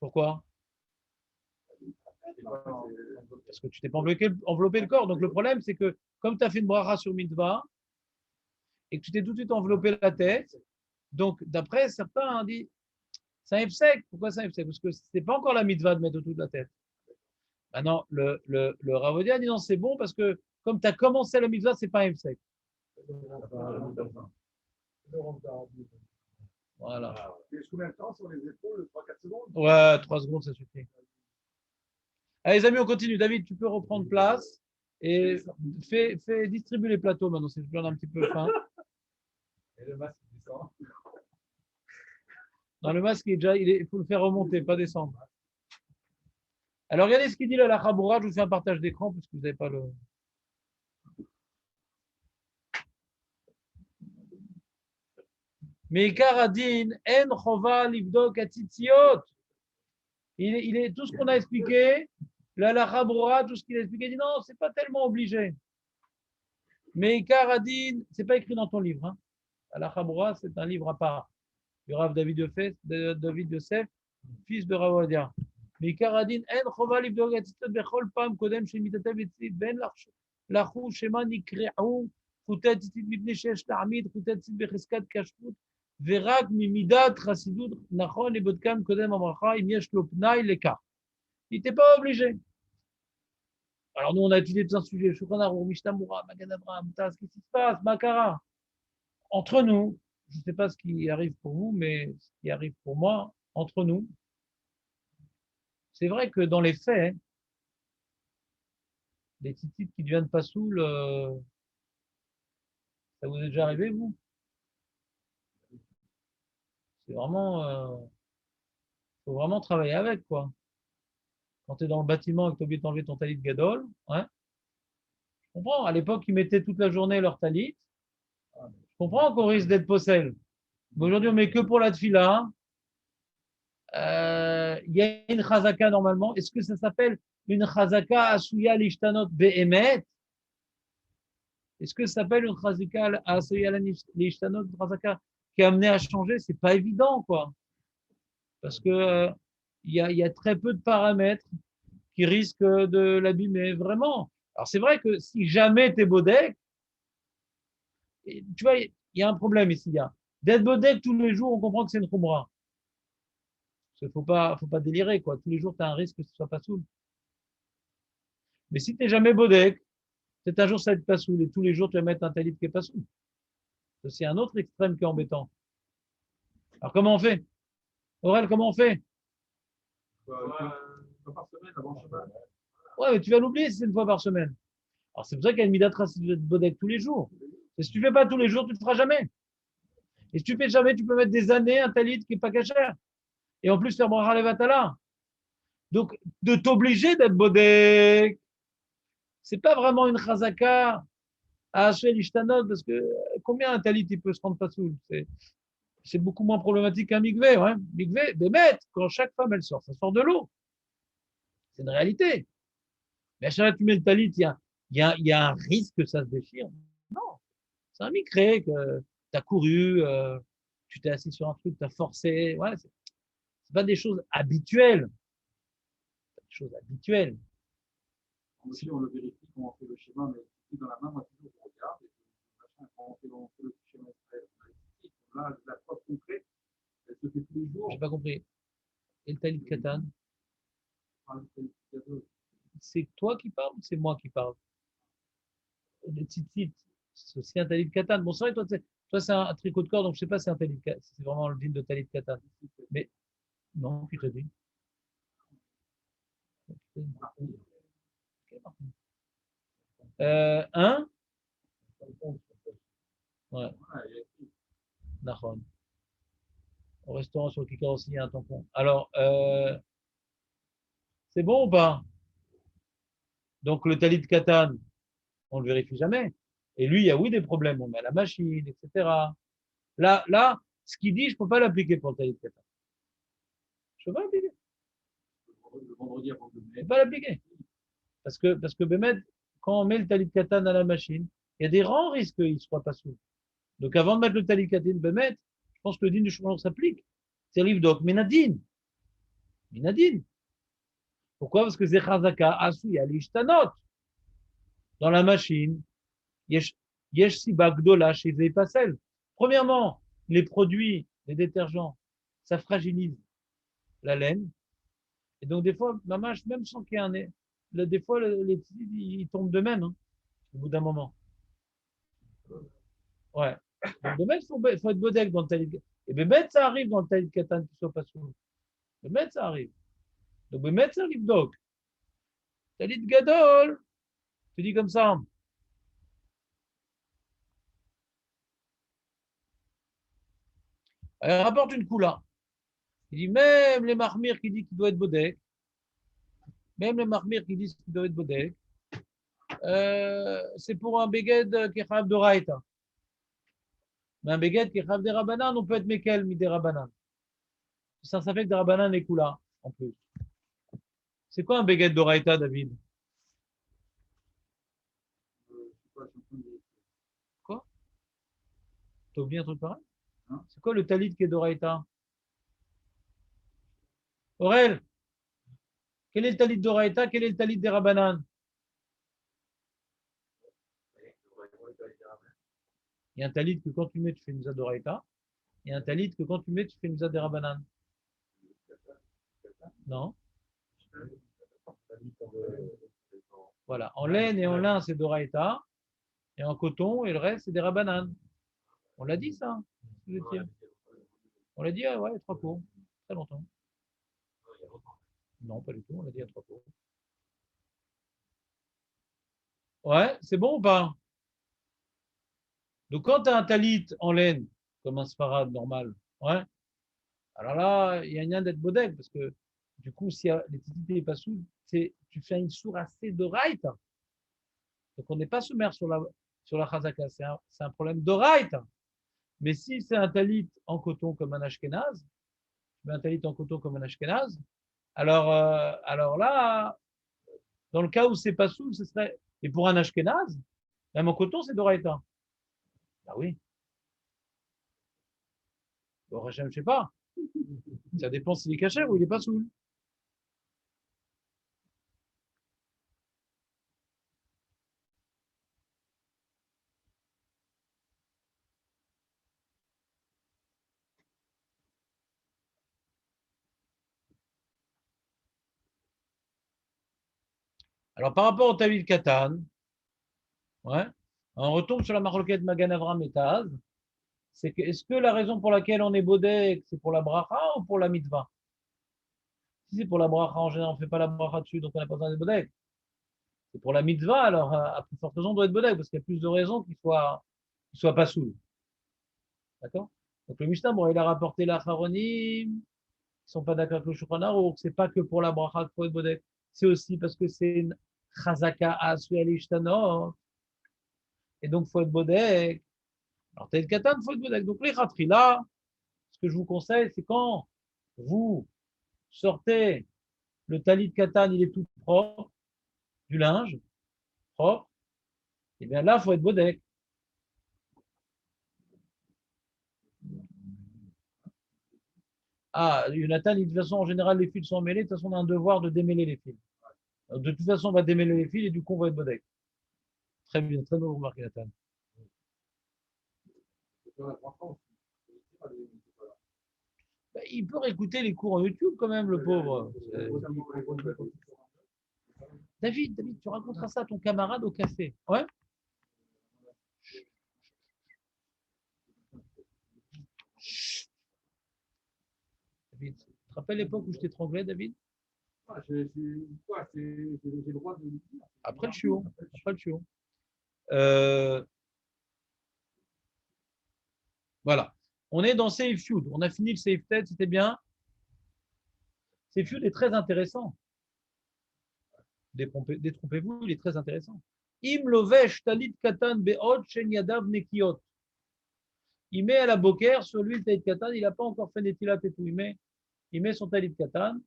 Pourquoi? Parce que tu t'es pas enveloppé le corps. Donc le problème, c'est que comme tu as fait une bracha sur mitzvah et que tu t'es tout de suite enveloppé la tête, donc d'après certains ont dit c'est un sec. Pourquoi c'est un sec? Parce que c'est pas encore la mitzvah de mettre autour de la tête. Maintenant, le Ravodia dit non, c'est bon parce que comme tu as commencé la mitzvah, c'est pas un sec. Voilà. Combien de temps sur les épaules? 3-4 secondes? Ouais, 3 secondes, ça suffit. Allez, les amis, on continue. David, tu peux reprendre place et fais distribuer les plateaux maintenant, c'est j'en ai un petit peu faim. Et le masque descend. Dans le masque, il faut le faire remonter, pas descendre. Alors, regardez ce qu'il dit là, la Chaboura. Je vous fais un partage d'écran parce que vous n'avez pas le. Mais Karadin, En Chova Livdok Atitziot. Il est tout ce qu'on a expliqué, la Chaboura, tout ce qu'il a expliqué, il dit non, c'est pas tellement obligé. Mais Karadin, c'est pas écrit dans ton livre. Hein. La Chaboura, c'est un livre à part. Du Rav David Yosef, fils de Ravodia. Mais Karadin, En Chova Livdok Atitziot Bechol Pam Kodem Shemitatev Etzit Ben Lachou Shema Nikre'u Chutet Etzit Mipnei Shesh Ta'amid Chutet Etzit Becheskat Kashrut ורק ממידת חסידות נכון לבודקם קודם הברכה אם יש לו פנאי לכך. Il n'était pas obligé. Alors nous on a étudié tout un sujet, Shulchan Aruch, Mishnah Berurah, Magen Avraham, qu'est-ce qui se passe, Makara. Entre nous, je ne sais pas ce qui arrive pour vous, mais ce qui arrive pour moi, entre nous, c'est vrai que dans les faits, les tzitzit qui deviennent pas saouls, ça vous est déjà arrivé vous? C'est vraiment, faut vraiment travailler avec quoi. Quand tu es dans le bâtiment et que tu as oublié d'enlever ton talit gadol, hein, je comprends. À l'époque, ils mettaient toute la journée leur talit. Je comprends qu'on risque d'être possède. Mais aujourd'hui, on met que pour la tfila. Il y a une chazaka normalement. Est-ce que ça s'appelle une chazaka asuya lishtanot be'emet? Est-ce que ça s'appelle une chazaka asuya lishtanot, une chazaka qui est amenée à changer? C'est pas évident, quoi. Parce que il y a très peu de paramètres qui risquent de l'abîmer vraiment. Alors c'est vrai que si jamais tu es bodek, tu vois, il y a un problème ici. D'être bodek tous les jours, on comprend que c'est une khumra. Il ne faut pas délirer, quoi. Tous les jours, tu as un risque que ce soit pas soul. Mais si tu n'es jamais bodek, peut-être un jour ça va être pas soul et tous les jours tu vas mettre un talit qui est pas soul. C'est un autre extrême qui est embêtant. Alors comment on fait? Aurel, comment on fait? Une fois par semaine avant Shabbat. Ouais, mais tu vas l'oublier si c'est une fois par semaine. Alors c'est pour ça qu'il y a une midatra, c'est de bodek tous les jours. Et si tu ne fais pas tous les jours, tu ne le feras jamais. Et si tu ne fais jamais, tu peux mettre des années un talit qui n'est pas cachère. Et en plus faire bracha levatala. Donc, de t'obliger d'être bodek, c'est pas vraiment une chazaka à hacher l'ishtanot, parce que combien un talit il peut se rendre pas soul? C'est beaucoup moins problématique qu'un mikvé. Hein. Mikvé, bémet, quand chaque femme elle sort, ça sort de l'eau. C'est une réalité. Mais à chaque fois que tu mets le talit, il y a un risque que ça se déchire. Non, c'est un micré que tu as couru, tu t'es assis sur un truc, tu as forcé. Ouais, c'est pas des choses habituelles. C'est des choses habituelles. Aussi, on le vérifie quand on fait le schéma, mais ici dans la main, moi toujours je regarde. Et quand on fait le schéma là, la preuve concrète, elle se fait tous les jours. J'ai pas compris. Et le talit katan, c'est toi qui parles ou c'est moi qui parle? Le tzitzit, c'est aussi un talit katan. Bon, c'est vrai, toi c'est un tricot de corps, donc je sais pas si c'est un talit katan. C'est vraiment le din de talit katan. Mais non, qui te dit? Un? Ouais, d'accord. Au restaurant sur le Kikar aussi, il y a un tampon. Alors, c'est bon ou pas? Donc, le talit katan, on ne le vérifie jamais. Et lui, il y a oui des problèmes. On met à la machine, etc. Là, ce qu'il dit, je ne peux pas l'appliquer pour le talit katan. Je ne peux pas l'appliquer. Le vendredi avant de Je ne peux pas l'appliquer. Parce que Bémed, quand on met le talit katan à la machine, il y a des grands risques qu'il ne soit pas sous. Donc, avant de mettre le talit katan Bémed, je pense que le din du Shulchan s'applique. C'est livre donc Minadine. Minadine. Pourquoi? Parce que c'est chazaka, asu, alishtanot. Dans la machine, yesh siba gdola chez Zeipasel. Premièrement, les produits, les détergents, ça fragilise la laine. Et donc, des fois, même sans qu'il y ait un nez, des fois, les petits, ils tombent de même, hein, au bout d'un moment. Ouais. Donc, de même, faut être bodek dans le talit. Et Bémet, ça arrive dans le talit katan qui soit pas sous. Bémet, ça arrive. Donc, Bémet, ça arrive donc. Talit gadol. Tu dis comme ça. Elle rapporte une coula. Il dit, même les marmirs qui disent qu'il doit être bodek, même les marmirs qui disent qu'il doit être bodek, c'est pour un beged qui est chab de raïta. Mais un beged qui est chab des rabanan, on peut être mekel mi des rabanan. Ça fait que des rabanan et coula, en plus. C'est quoi un beged de raïta, David? Quoi? T'as oublié un truc pareil? Hein? C'est quoi le talit qui est de raïta? Aurel, quel est le talit de raïta? Quel est le talit des rabanan? Il y a un talit que quand tu mets, tu fais une de raïta. Il y a un talit que quand tu mets, tu fais une des rabanan. Non? Voilà. En laine et en lin, c'est d'oraïta. Et en coton, et le reste, c'est des rabanan. On l'a dit, ça? On l'a dit, ouais, 3 cours. Très longtemps. Non, pas du tout. On l'a dit à 3 cours. Ouais, c'est bon ou pas? Donc, quand tu as un talit en laine, comme un sfarad normal, ouais, alors là, il y a rien d'être bodeg, parce que du coup, si l'électricité n'est pas sous, tu fais une sourd assez de right. Donc, on n'est pas soumer sur la chazaka. C'est un problème de right. Mais si c'est un talit en coton comme un ashkenaz, un talit en coton comme un ashkenaz, alors là, dans le cas où c'est pas sous, ce serait. Et pour un ashkenaz, même en coton, c'est d'oraïta. Ah oui. Bon, je ne sais pas. Ça dépend s'il est caché ou il n'est pas sous. Alors, par rapport au talit katan, ouais, on retombe sur la marloquette Magan Avram et Taz. C'est que, est-ce que la raison pour laquelle on est bodek, c'est pour la bracha ou pour la mitzvah? Si c'est pour la bracha, en général, on ne fait pas la bracha dessus, donc on n'a pas besoin de bodek. C'est pour la mitzvah, alors à plus forte raison, on doit être bodek, parce qu'il y a plus de raisons qu'il soit pas saoul. D'accord? Donc le Mishnah, bon, il a rapporté la Charonim, ils ne sont pas d'accord avec le Shulchan Aruch, c'est pas que pour la bracha qu'il faut être bodek, c'est aussi parce que c'est une chazaka asu alishtanot, et donc il faut être bodek. Alors tel katan, il faut être bodek. Donc les là, ce que je vous conseille, c'est quand vous sortez le talit katan, il est tout propre, du linge propre, et bien là, il faut être bodek. Ah, Jonathan, de toute façon, en général, les fils sont emmêlés. De toute façon, on a un devoir de démêler les fils. De toute façon, on va démêler les fils et du coup, on va être bodek. Très bien, très bien remarqué, Nathan. Ben, il peut réécouter les cours en YouTube quand même, le pauvre. David, tu raconteras ça à ton camarade au café. Ouais? David, tu te rappelles l'époque où je t'étranglais, David? J'ai le droit de le dire. Après le chiot. Après le chiot. Euh, voilà. On est dans Save Feud. On a fini le Save Tête, c'était bien. Save Feud est très intéressant. Détrompez-vous, il est très intéressant. Im lovesh talit katan be'od shen yadav nekiot. Il met à la boker sur lui le talit katan, il n'a pas encore fait netilat et tout. Il met son talit katan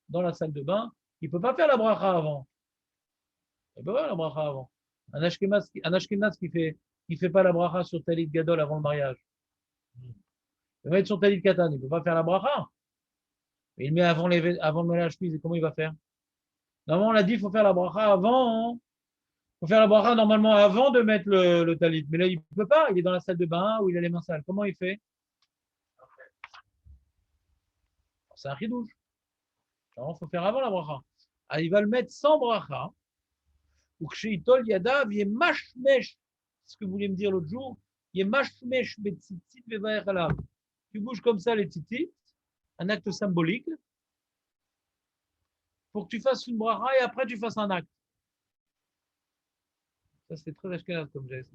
dans la salle de bain. Il ne peut pas faire la bracha avant. Il ne peut pas faire la bracha avant. Un ashkenaz qui fait pas la bracha sur talit gadol avant le mariage. Il va mettre son talit katan, il ne peut pas faire la bracha. Il met avant le mariage, et comment il va faire? Normalement, on l'a dit, il faut faire la bracha avant. Il faut faire la bracha normalement avant de mettre le talit. Mais là, il ne peut pas. Il est dans la salle de bain ou il a les mains sales. Comment il fait? C'est un chidouche. Alors, il faut faire avant la bracha. Ah, il va le mettre sans bracha. Ou que chez Itol Yadav, il est mashmesh. C'est ce que vous vouliez me dire l'autre jour. Il est mashmesh betzitzit vevaer alav. Tu bouges comme ça les tzitzit, un acte symbolique, pour que tu fasses une bracha et après tu fasses un acte. Ça, c'est très ashkenaz comme geste.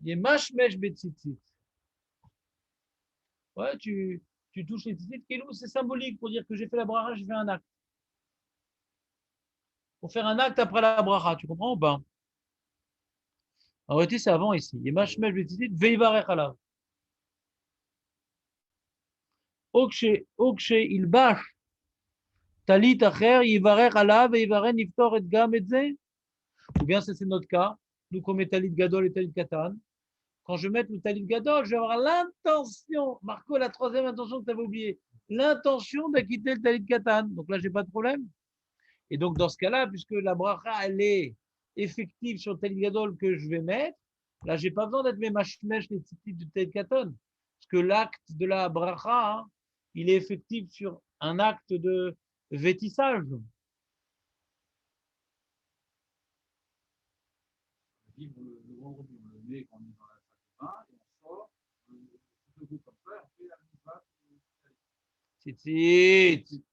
Il est mashmesh betzitzit. Ouais, tu touches les tzitzit, c'est symbolique pour dire que j'ai fait la bracha, j'ai fait un acte. Pour faire un acte après la bracha, tu comprends ou pas? En réalité, c'est avant ici. Il est mashmesh betzitzit veivarech alav. Okshe ilbash talit acher yivarech alav et yivarech niftor et gam et ze. Ou bien c'est notre cas. Nous comme les talit gadol et talit katan. Quand je mets le talit gadol, je vais avoir l'intention, Marco, la troisième intention que tu avais oubliée, l'intention d'acquitter le talit katan. Donc là, je n'ai pas de problème. Et donc, dans ce cas-là, puisque la bracha, elle est effective sur le talit gadol que je vais mettre, là, je n'ai pas besoin d'être mes mashmesh, les tzitzit du talit katan. Parce que l'acte de la bracha, hein, il est effectif sur un acte de vêtissage. Le vendredi, on le met quand on est dans la salle de bain et on sort, debout comme ça, et on fait la mitzvah. Tzitzit.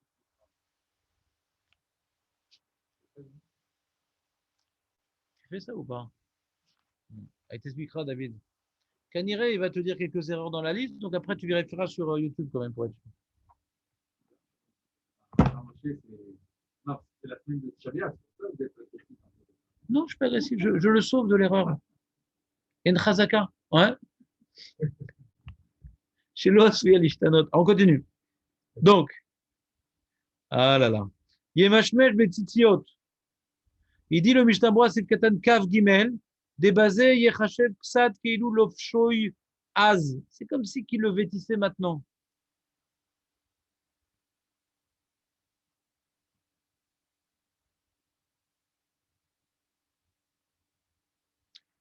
Tu fais ça ou pas? Il t'expliquera, David. Caniré, il va te dire quelques erreurs dans la liste, donc après tu vérifieras sur YouTube quand même pour être sûr. Non, c'est la semaine de Shabiat. Non, je suis pas agressif, je le sauve de l'erreur. En Chazaka, ouais. Chez l'os, oui, l'ishtanot. On continue. Donc, ah là là. Yemashmesh betzitziot. Il dit le Mishnah Berurah, c'est Katan Kav Gimel, débasé Yechashev Ksat Keilu Lofshoy Az. C'est comme si qu'il le vêtissait maintenant.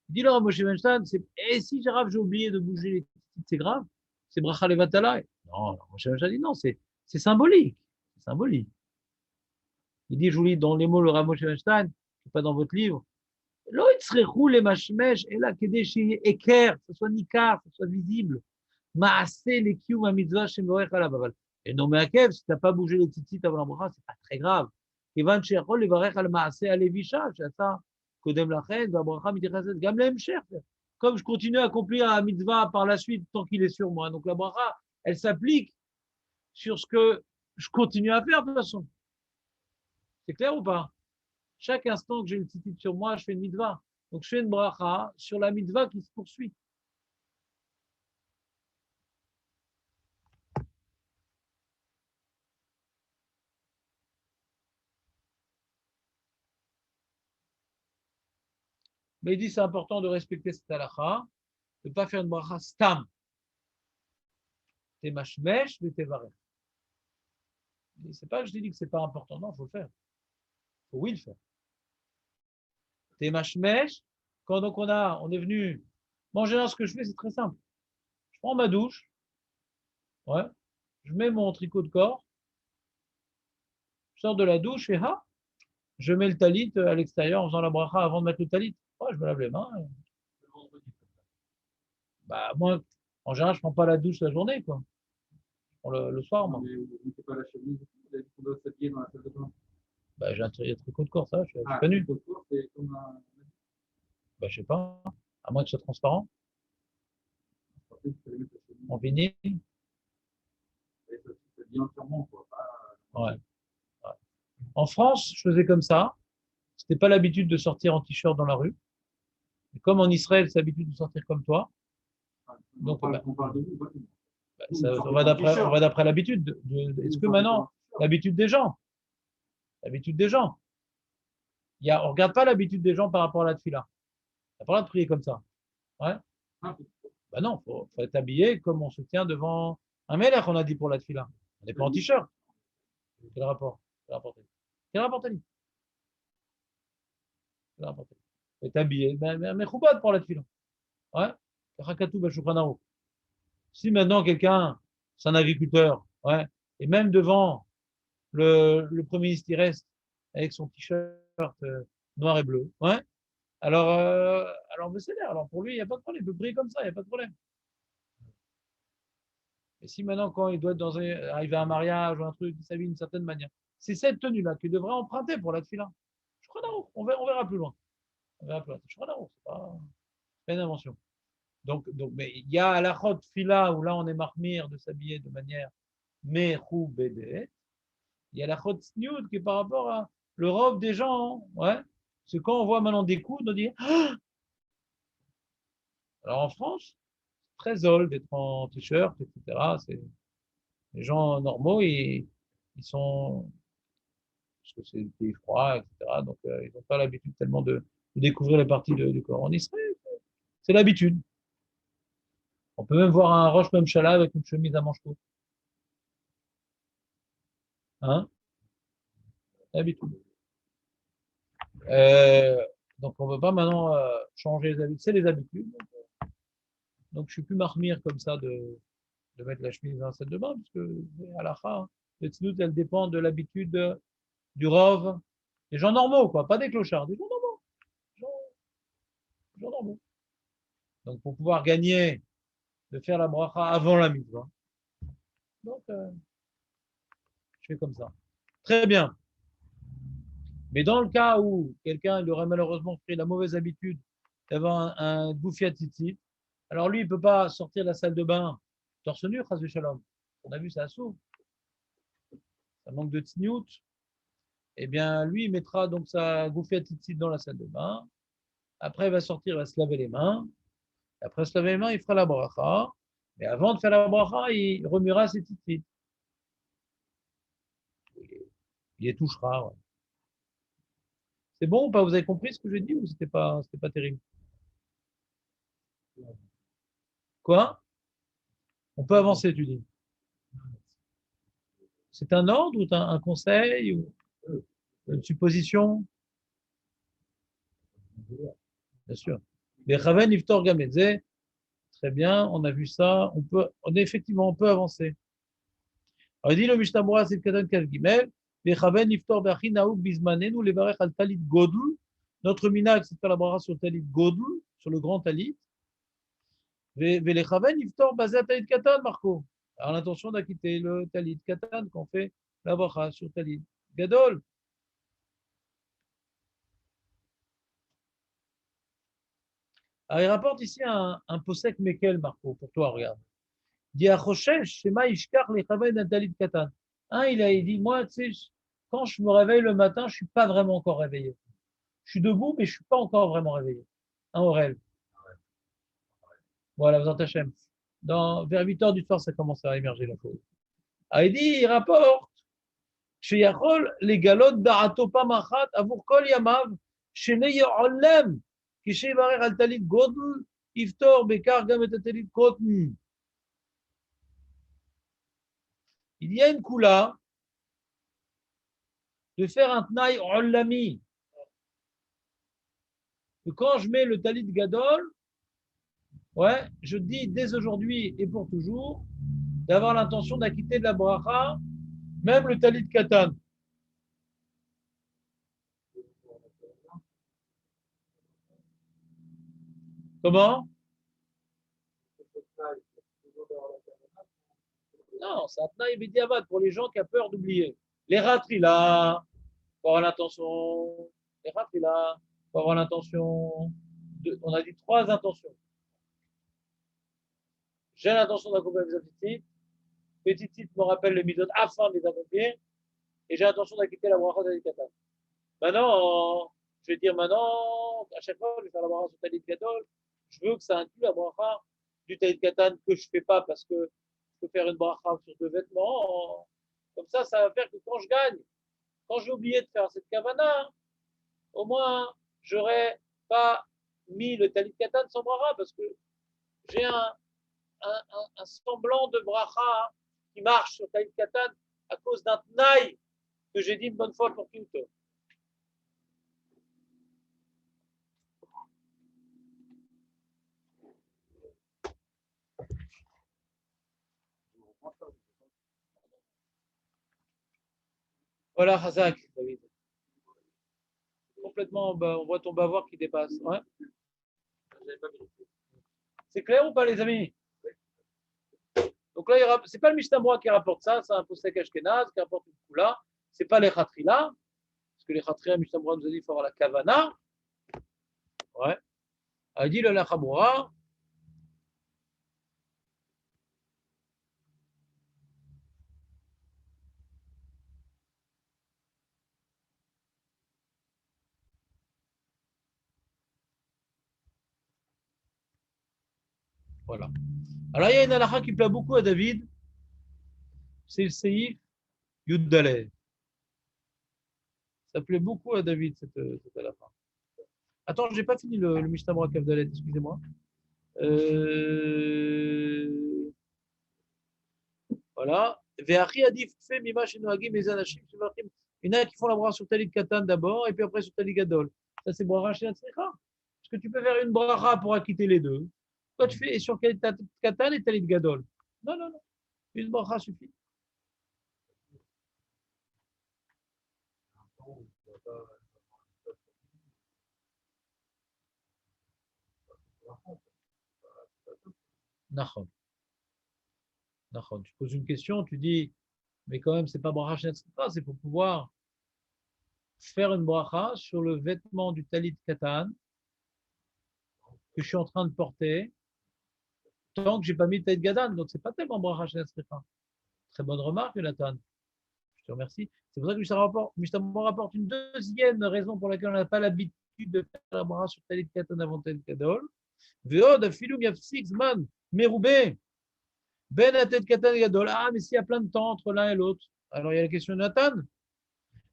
Il dit là, Moshe Weinstein, et si j'ai oublié de bouger les petites, c'est grave. C'est Bracha Levatala. Non, Moshe Weinstein dit non, c'est symbolique. C'est symbolique. Il dit, je vous lis dans les mots le Rav Moshe Weinstein, c'est pas dans votre livre. Lo itzrechou les mashmesh, et là, kedeshi eker, que ce soit nikar, que ce soit visible. Maaseh les kiyum à mitzvah shemorech alav. Et non, mais à Kev, si tu n'as pas bougé les tzitzit avant la bracha, c'est pas très grave. Kevan shechol levarech al maaseh alevisha, shata kodem lachen, va bracha mitechazet gam leemsher. Comme je continue à accomplir un mitzvah par la suite, tant qu'il est sur moi. Donc la bracha, elle s'applique sur ce que je continue à faire de toute façon. C'est clair ou pas? Chaque instant que j'ai une tzitzit sur moi, je fais une mitzvah. Donc je fais une bracha sur la mitzvah qui se poursuit. Mais il dit c'est important de respecter cette halakha, de ne pas faire une bracha stam. T'es mashmesh, mais t'es varech. C'est pas que je te dis que c'est pas important, non, il faut le faire. Il faut oui le faire. T'es mashmesh, quand donc on est venu. Moi, en général, ce que je fais, c'est très simple. Je prends ma douche, ouais, je mets mon tricot de corps, je sors de la douche et je mets le talit à l'extérieur en faisant la bracha avant de mettre le talit. Ouais, je me lave les mains. Bah, moi, en général, je prends pas la douche la journée, quoi. Le soir, moi. Mais vous ne pas la chemise, vous avez dit qu'on doit s'habiller dans la salle de bain. Bah, j'ai un tricot de corps, ça, je suis pas nu. C'est comme un. Bah, je sais pas, à moins que ce soit transparent, en vinyle. Entièrement, quoi. Ouais. Ouais. En France, je faisais comme ça. C'était pas l'habitude de sortir en t-shirt dans la rue. Et comme en Israël, c'est l'habitude de sortir comme toi. Donc, on parle de vous, on va d'après l'habitude. Est-ce que maintenant, l'habitude des gens, on ne regarde pas l'habitude des gens par rapport à la tefila. Tu n'as pas le droit de prier comme ça. Ouais. Bah non, faut être habillé comme on se tient devant un melech, on a dit pour la tefila. On n'est pas en t-shirt. Quel rapport? Quel rapport t'as dit? Quel rapport t'as dit? Quel rapport t'as dit? Tu es habillé, mais khoubad pour la tefila. Ouais. Rakatou b'shulchan aruch. Si maintenant quelqu'un, c'est un agriculteur, ouais, et même devant le Premier ministre, il reste avec son t-shirt noir et bleu, ouais, alors c'est l'air. Alors pour lui, il n'y a pas de problème, il peut briller comme ça, il n'y a pas de problème. Et si maintenant, quand il doit être arriver à un mariage ou un truc, il s'habille d'une certaine manière, c'est cette tenue-là qu'il devrait emprunter pour la tefila. On verra plus loin. On verra plus loin. C'est pas une invention. Mais il y a la chot fila où là on est marmire de s'habiller de manière mechoubédet. Il y a la chot snood qui est par rapport à le robe des gens. Hein, ouais. C'est quand on voit maintenant des coudes, on dit ah. Alors en France, c'est très zol d'être en t-shirt, etc. C'est les gens normaux, ils sont parce que c'est des froid, etc. Donc ils n'ont pas l'habitude tellement de découvrir les parties du corps. En Israël, c'est l'habitude. On peut même voir un Roche Memchala avec une chemise à manches courtes. Hein? L'habitude. Euh, donc on ne peut pas maintenant changer les habitudes. C'est les habitudes. Donc je ne suis plus marmire comme ça de mettre la chemise dans la salle de bain, parce que à la fin, le tznout, elle dépend de l'habitude du rov, des gens normaux, quoi, pas des clochards, des gens normaux. Des gens normaux. Donc pour pouvoir gagner de faire la bracha avant la mitzvah. Donc je fais comme ça. Très bien. Mais dans le cas où quelqu'un il aurait malheureusement pris la mauvaise habitude d'avoir un bouffiat tzitzit, alors lui, il ne peut pas sortir de la salle de bain torse nu, chas shalom. On a vu, ça s'ouvre. Ça manque de tzniout. Eh bien, lui, il mettra donc sa bouffiat tzitzit dans la salle de bain. Après, il va sortir, il va se laver les mains. Et après se laver les mains, il fera la bracha. Mais avant de faire la bracha, il remuera ses tzitzit. Il les touchera. Ouais. C'est bon ou pas? Vous avez compris ce que j'ai dit ou c'était pas terrible? Quoi? On peut avancer, tu dis. C'est un ordre ou un conseil ou une supposition? Bien sûr. Les Raven Iftor Gamedze, très bien, on a vu ça. On peut avancer. Alors, il dit le Mishnah Berurah, c'est le Katan Kaf Gimel. Les Raven Iftor Be'achin Naouk Bizmanenu, les Varech al Talit Godl. Notre minag, c'est de faire la bracha sur Talit Godl, sur le grand Talit. Les Raven Iftor Bazat Talit Katan, Marco. Alors, l'intention d'acquitter le Talit Katan qu'on fait la bracha sur Talit Gadol. Alors, il rapporte ici un posek Mekel, Marco, pour toi, regarde. Il dit à Rochesh, Shema Ishkar les Chaven Natalit Katan. Il dit, moi, tu sais, quand je me réveille le matin, je ne suis pas vraiment encore réveillé. Je suis debout, mais je ne suis pas encore vraiment réveillé. Aurel. Voilà, vous en Hachem. Vers 8 heures du soir, ça commence à émerger la chose. Il dit, il rapporte, chez Yachol, les galotes d'Arato Pamachat, Avour Kol Yamav, chez Neyollem, qui chez Varer Altalit Godl, Iftor, Bekar, Gametatalit Kotn. Il y a une coula de faire un tnaï ollami. Que quand je mets le talit gadol, ouais, je dis dès aujourd'hui et pour toujours d'avoir l'intention d'acquitter de la bracha, même le talit katan. Comment? Non, c'est un tnaï b'diavad pour les gens qui ont peur d'oublier. Les ratrila, pour avoir l'intention. Les ratrila, pour avoir l'intention. On a dit 3 intentions. J'ai l'intention d'accomplir mes petites. Petite titre me rappelle le midot afin de les accomplir. Et j'ai l'intention d'acquitter la bracha talit katan. Maintenant, je vais dire maintenant, à chaque fois, je vais faire la bracha sur Talit Gadol. Je veux que ça inclue la bracha du Talit Katan que je ne fais pas parce que je peux faire une bracha sur 2 vêtements. Comme ça va faire que quand je gagne, quand j'ai oublié de faire cette kavana, au moins, je n'aurais pas mis le Talit Katan sans bracha parce que j'ai un semblant de bracha qui marche sur Talit Katan à cause d'un tnaï que j'ai dit une bonne fois pour toutes. Voilà, Hazak, David. Complètement, on voit ton bavoir qui dépasse. Ouais. C'est clair ou pas, les amis? Donc là, c'est pas le Mishnah qui rapporte ça, c'est un Posek Ashkenaz qui rapporte une Kula. C'est pas les Khatrila, parce que les Khatrila, Mishnah nous a dit qu'il faut avoir la Kavana. Ouais. A dit le Lachamura. Voilà. Alors il y a une halakha qui plaît beaucoup à David, c'est le Seif Yuddaleh. Ça plaît beaucoup à David, cette halakha. Attends, j'ai pas fini le Mishnah Morak Avdalet, excusez-moi. Voilà. Ve'achi adif fait mima shenoagim mes anashim shevachim. Il y en a qui font la bracha sur Talit Katan d'abord et puis après sur Talit Gadol. Ça, c'est bracha chez Atzrecha. Parce que tu peux faire une bracha pour acquitter les deux. Toi, tu fais sur Talit Katan et Talit Gadol. Non, non, non. Une bracha suffit. Nachon. Nachon. Tu poses une question, tu dis, mais quand même, c'est pas bracha chez Atzrecha, c'est pour pouvoir faire une bracha sur le vêtement du Talit Katan que je suis en train de porter tant que j'ai pas mis le Talit Gadan. Donc, c'est pas tellement bracha chez Atzrecha. Très bonne remarque, Jonathan. Je te remercie. C'est pour ça que Mishnah rapporte une deuxième raison pour laquelle on n'a pas l'habitude de faire la bracha sur Talit Katan avant Talit Gadol. Veod afilum yafsik zman meroubé ben atet Katan Gadol. Ah, mais s'il y a plein de temps entre l'un et l'autre. Alors, il y a la question de Nathan.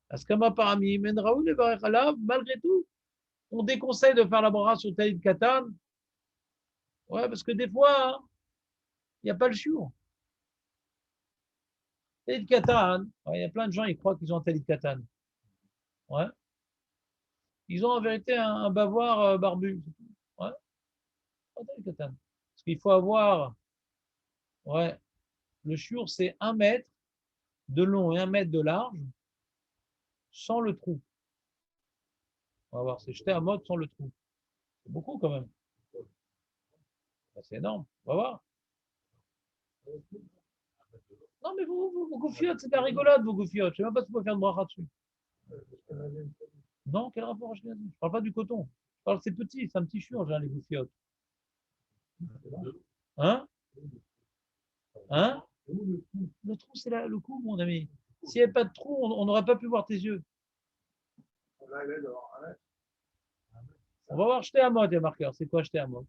Askama parami men raoul levarech alav. Malgré tout, on déconseille de faire la bracha sur Talit Katan. Ouais, parce que des fois, il n'y a pas le chiour. Talit Katan, il y a plein de gens, ils croient qu'ils ont un Talit Katan. Ouais. Ils ont en vérité un bavoir barbu. Ouais. Pas Talit Katan. Parce qu'il faut avoir, ouais, le chiour, c'est 1 mètre de long et 1 mètre de large, sans le trou. On va voir, c'est jeté à mode sans le trou. C'est beaucoup quand même. C'est énorme. On va voir. Non, mais vos goufiotes, c'est de la rigolade, vos goufiotes. Je ne sais même pas si vous pouvez faire de bracha dessus. Non, quel rapport je ne parle pas du coton. Je parle, c'est petit, c'est un petit chiour, les goufiotes. Hein? Hein? Le trou, c'est le cou, mon ami. S'il n'y avait pas de trou, on n'aurait pas pu voir tes yeux. On va voir jeter à mode, les marqueurs. C'est quoi jeter à mode?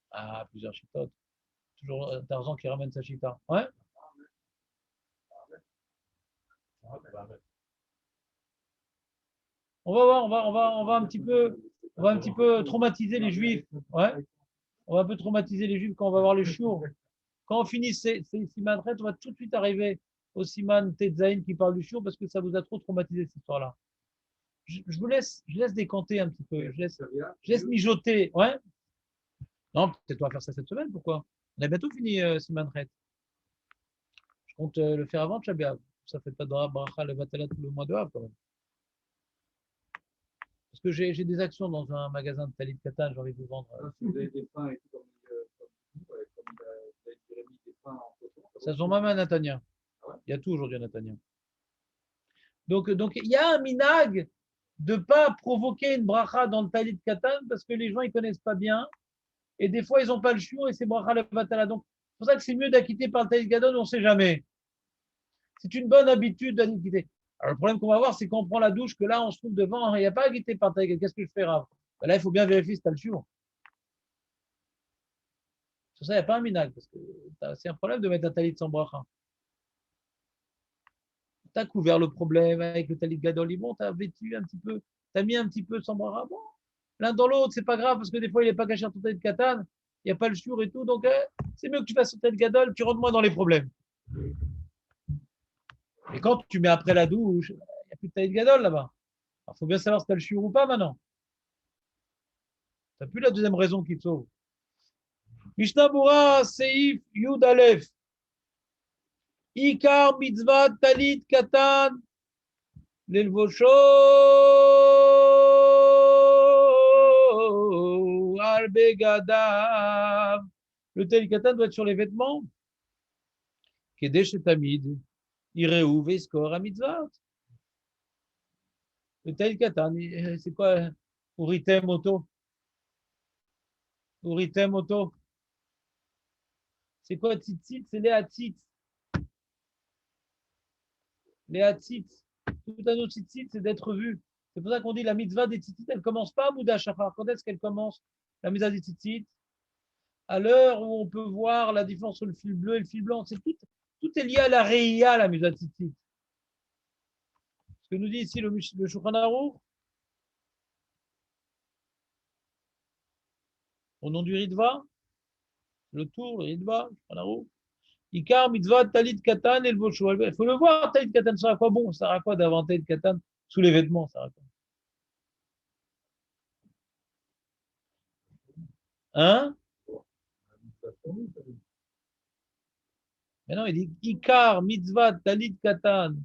Ah, plusieurs chitotes. Toujours Tarzan qui ramène sa chita. Ouais? On va voir, on va un petit peu traumatiser les juifs. Ouais? On va un peu traumatiser les juifs quand on va voir les chiours. Quand on finit ces siman, on va tout de suite arriver au siman Tetzaïn qui parle du chiour parce que ça vous a trop traumatisé cette histoire-là. Je vous laisse, je laisse décanter un petit peu. Je laisse mijoter. Ouais? Non, peut-être on va faire ça cette semaine. Pourquoi? On a bientôt fini siman Ret. Je compte le faire avant Tchabéab. Ça fait pas de bracha le vatalat tout le mois de Av quand même. Parce que j'ai des actions dans un magasin de Talit Katan, j'ai envie de vous vendre. Si vous avez des pains et tout comme Jérémy, des pains en coton. Ça se vend même à Natania. Ah ouais? Il y a tout aujourd'hui à Natania. Donc, il y a un minag de ne pas provoquer une bracha dans le Talit Katan parce que les gens ils connaissent pas bien. Et des fois, ils n'ont pas le chiour et c'est bracha le vatala. Donc, c'est pour ça que c'est mieux d'acquitter par le Talit Gadol, on ne sait jamais. C'est une bonne habitude d'acquitter. Alors, le problème qu'on va avoir, c'est qu'on prend la douche, que là, on se trouve devant, il n'y a pas acquitté par le Talit Gadol. Qu'est-ce que je fais, Rav? Ben là, il faut bien vérifier si tu as le chiour. Sur ça, il n'y a pas un minag, parce que c'est un problème de mettre un Talit sans bracha. Tu as couvert le problème avec le Talit Gadol, bon, tu as vêtu un petit peu, tu as mis un petit peu sans bracha, bon. L'un dans l'autre, c'est pas grave, parce que des fois, il n'est pas caché en Talit Katan. il n'y a pas le shiur et tout, donc c'est mieux que tu fasses Tel Gadol, tu rentres moins dans les problèmes. Et quand tu mets après la douche, il n'y a plus de Tel Gadol là-bas. Il faut bien savoir si tu as le shiur ou pas maintenant. Tu n'as plus la deuxième raison qui te sauve. Mishnah Bura Seif Yud Aleph. Ikar mitzvah talit katan lelvosho al begadav. Le talit katan doit être sur les vêtements. Kedesh et tamid. Ireu veskor a mitzvah. Le talit katan, c'est quoi? Uritem auto. Uritem auto. C'est quoi tzitzit? C'est les hatzit. Les hatzit. Tout un autre tzitzit, c'est d'être vu. C'est pour ça qu'on dit la mitzvah des tzitzit, elle ne commence pas à Mouda Shachar. Quand est-ce qu'elle commence? La mitzvah des tzitzit, à l'heure où on peut voir la différence entre le fil bleu et le fil blanc. Tout est lié à la réia, la mitzvah des tzitzit. Ce que nous dit ici le Shulchan Aruch, au nom du Ritva, le tour, le Ritva, Shulchan Aruch. Ikar mitzvah talit katan et le bosho. Il faut le voir, talit katan, ça sert à quoi? Bon, ça sert à quoi d'avoir talit katan sous les vêtements? Ça sert à quoi? Hein? Mais non, il dit Ikar mitzvah talit katan.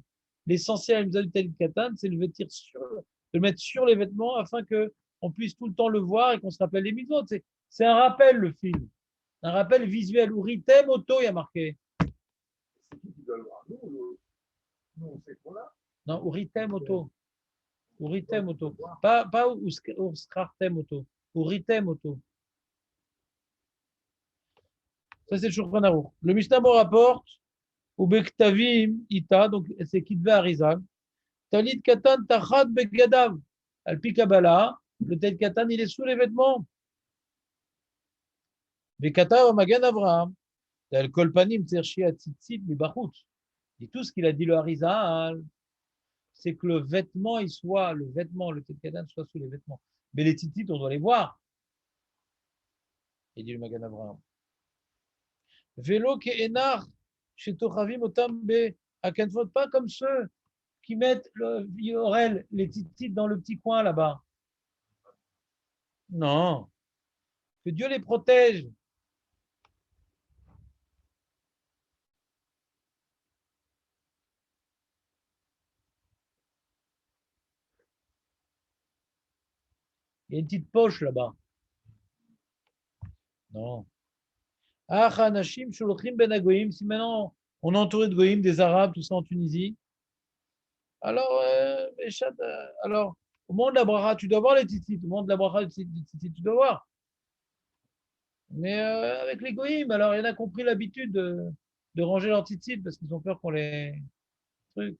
L'essentiel mitzvah du talit katan, c'est de le mettre sur les vêtements afin qu'on puisse tout le temps le voir et qu'on se rappelle les mitzvot. C'est un rappel, le film. Un rappel visuel. Ou ritem auto, il y a marqué. C'est qui doit le voir? Nous, on sait qu'on l'a. Non, ou ritem auto. Ou ritem auto. Pas ou skrartem auto. Ou ritem auto. Ça, c'est le Shulchan Aruch. Le Mishnah rapporte, ou Bektavim Ita, donc c'est Kitve Arizal. Talit Katan Tachat Begadav. Alpi Kabbalah, le Talit Katan, il est sous les vêtements. Bekata Magan Avraham. El Kolpanim Tsershi Atzitzit Mibachut. Et tout ce qu'il a dit le Arizal, c'est que le vêtement, le Talit Katan soit sous les vêtements. Mais les tzitzit, on doit les voir. Il dit le Magan Avraham. Vélo qui est enar, chez Tochavim Otambe, à Kenfot, pas comme ceux qui mettent les tzitzit dans le petit coin là-bas. Non. Que Dieu les protège. Il y a une petite poche là-bas. Non. Ah, Hanashim, Sholochim Ben Agoïm, si maintenant on est entouré de Goïm, des Arabes, tout ça en Tunisie, alors, au moment de la bracha, tu dois voir les tzitzit. Au moment de la bracha, les tzitzit, tu dois voir. Mais avec les Goïm, alors il y en a qui ont pris l'habitude de ranger leurs tzitzit parce qu'ils ont peur qu'on les trucs.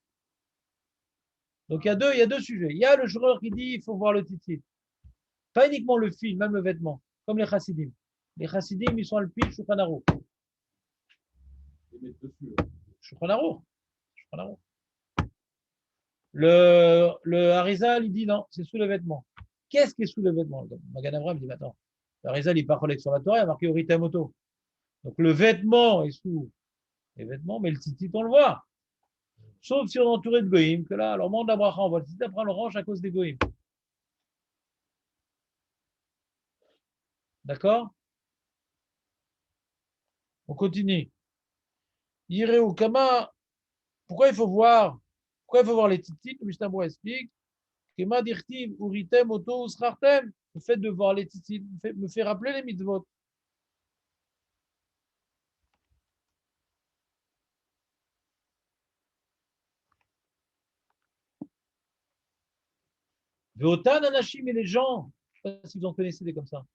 Donc il y a deux sujets. Il y a le jureur qui dit il faut voir le tzitzit. Pas uniquement le fil, même le vêtement, comme les chassidim. Les chassidim, ils sont alpil, Shulchan Aruch. Ils mettent dessus. Shulchan Aruch. Le Harizal, il dit non, c'est sous les vêtements. Qu'est-ce qui est sous les vêtements? Magan Avraham dit attends, le Harizal, il part sur la Torah, il a marqué Orita Moto. Donc le vêtement est sous les vêtements, mais le tzitzit, on le voit. Sauf si on est entouré de goïm, que là, alors, monde d'Abraham, on voit le tzitzit, après on le range à cause des goïm. D'accord? On continue. Yireu Kama, pourquoi il faut voir les tzitzit? Le Mishnah explique. Kema dirtiv uritem auto usrartem. Le fait de voir les tzitzit me fait rappeler les mitzvot. Veotan anashim et les gens, je ne sais pas si vous en connaissez des comme ça.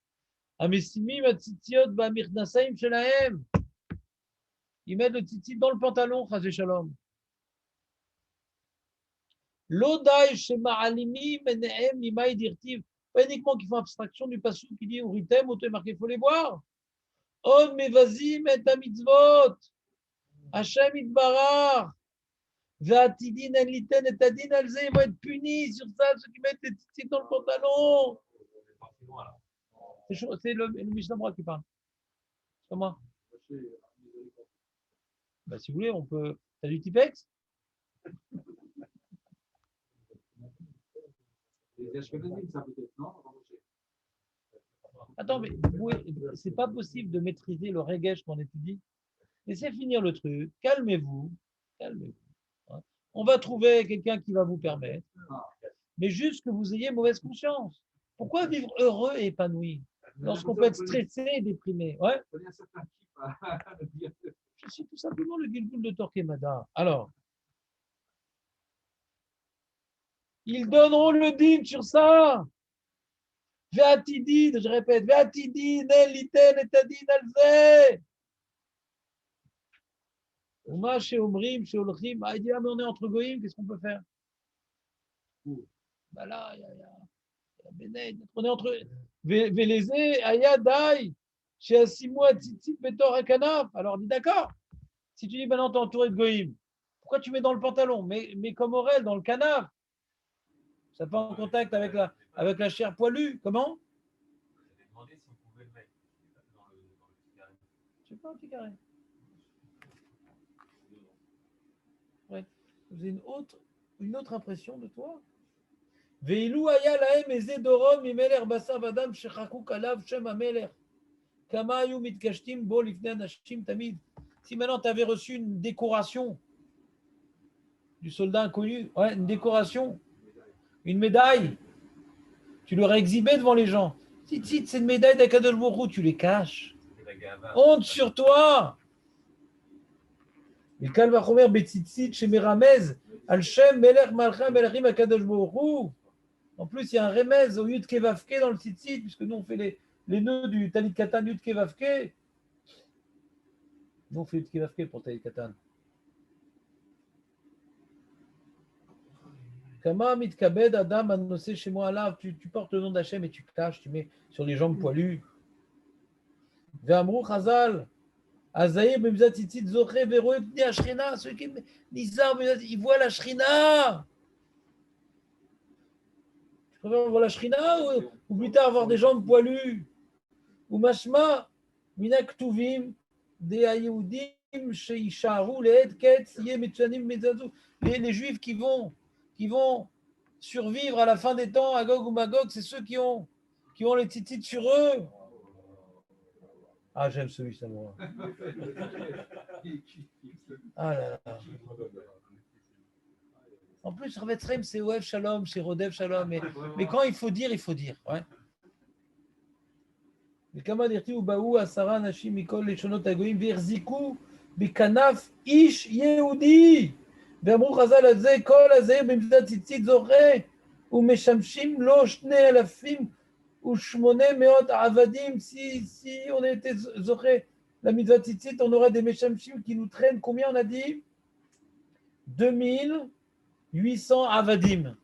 Amessimim atzitziot ba'mirnasaim shelahem. Ils mettent le tzitzit dans le pantalon, chazé shalom. L'odai shema'alimi menehem limaï dirtiv. Pas uniquement qu'ils font abstraction du passage qui dit uritem, auto est marqué, il faut les voir. Od mevazim et mitzvot. Hashem itbarar. Vatidin enliten et adin alze. Ils vont être punis sur ça, ceux qui mettent les tzitzit dans le pantalon. C'est le Mishnah qui parle. Comment? Bah, si vous voulez, on peut. T'as du Tipex? Les Ashkenazim, ça peut-être, non? Attends, mais c'est pas possible de maîtriser le regesh qu'on étudie. Laissez finir le truc. Calmez-vous. Calmez-vous. Hein. On va trouver quelqu'un qui va vous permettre. Mais juste que vous ayez mauvaise conscience. Pourquoi vivre heureux et épanoui lorsqu'on peut être stressé et déprimé? Ouais. Je suis tout simplement le Gilgul de Torquemada. Alors, ils donneront le din sur ça. Ve'atidin, je répète, ve'atidin, el liten et adin al ze. Uma chez Omrim, chez Olchim. Ah, il dit, ah, mais on est entre goïms, qu'est-ce qu'on peut faire? Bah là, il y a Benet. On est entre Vélézé, Ayadai, chez Asimoa, Tzitzit, Betor et Kanaf. Alors, dis d'accord. Si tu dis maintenant, t'es entouré de goïms, pourquoi tu mets dans le pantalon? Mais comme Aurel, dans le canard. Ça pas en contact avec la chair poilue. Comment? J'avais demandé si on pouvait le mettre dans le petit carré. Je sais pas, un petit carré. Ouais. Vous avez une autre impression de toi? Veilou aya lahem eze dorom imeler basar vadam shechakuk alav shem ameler. Kama ayu mitkashtim bo lifnei anashim tamid. Si maintenant tu avais reçu une décoration du soldat inconnu, ouais, une décoration, une médaille, tu l'aurais exhibée devant les gens. Si c'est une médaille d'Akadosh Baruch Hu, tu les caches. Honte sur toi. Et Kal vachomer betzitzit chez Meramez, al shem melech malcha melechim Akadosh Baruch Hu. En plus, il y a un remez au Yud Kevavke dans le tzitzit, puisque nous on fait les nœuds du Talit Katan Yud Kevavke. Nous on fait Yud Kevavke pour Talit Katan. Kama mitkabed adam annoncé chez moi là, tu portes le nom d'Hachem et tu caches, tu mets sur les jambes poilues. Ve'amru chazal, azaïr b'mizat tzitzit zoché ve'roé p'nei ashrina, ceux qui nizar, ils voient la shrina. Tu préfères voir la shrina ou plus tard avoir des jambes poilues? Ou mashma, minak tuvim, de ayoudim, sheisharu, le'ed ketz, yé metchanim mezazu. Les juifs qui vont survivre à la fin des temps, à Gog ou Magog, c'est ceux qui ont les titites sur eux. Ah, j'aime celui-là, moi. Ah là là. En plus, Ravetzrem, c'est Oev Shalom, c'est Rodev Shalom. Mais quand il faut dire, il faut dire. Ouais. Mais comment dire-tu, Ubaou, Asara, Nashim, Mikol, les Shonot, Agoim, Virziku, Bikanaf, Ish, Yehudi. ואמרו חז"ל על זה, כל הזעיר במזודת ציצית זוכה, ומשמשים לו 2,800 עבדים. Si on était זוכה למזודת ציצית, on aurait des משמשים qui nous traînent, combien on a dit? 2800 avadim.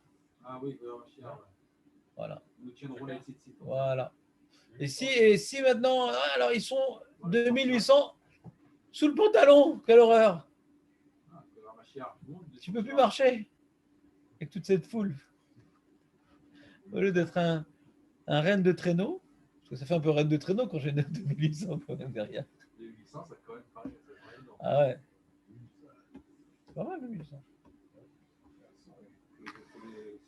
Ah oui, voilà. Nous tiendrons les tzitzit. Voilà. Et si maintenant, alors ils sont 2800 sous le pantalon, quelle horreur! Tu ne peux plus marcher avec toute cette foule. Au lieu d'être un reine de traîneau, parce que ça fait un peu reine de traîneau quand j'ai 2800 quand même derrière. 2800, ça quand même paraît. Ah ouais. C'est pas mal, 2800.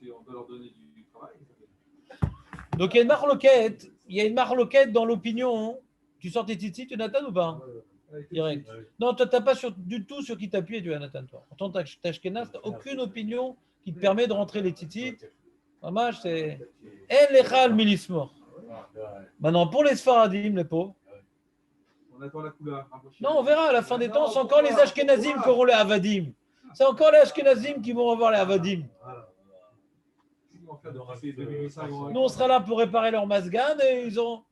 Si on peut leur donner du travail. Donc il y a une marloquette dans l'opinion. Hein. Tu sors tes tzitzit, tu Nathan ou pas? Direct. Non, toi, tu n'as pas du tout sur qui t'appuyer, tu Nathan, toi. En tant qu'Ashkenaz, tu n'as aucune opinion qui te permet de rentrer les tzitzit. Mamach, c'est El Echal Milismor. Maintenant, pour les Sfaradim, les pauvres. On attend la couleur. Non, on verra à la fin des temps. C'est encore les Ashkenazim qui auront les Avadim. C'est encore les Ashkenazim qui vont avoir les Avadim. Nous, on sera là pour réparer leur masgan et ils auront.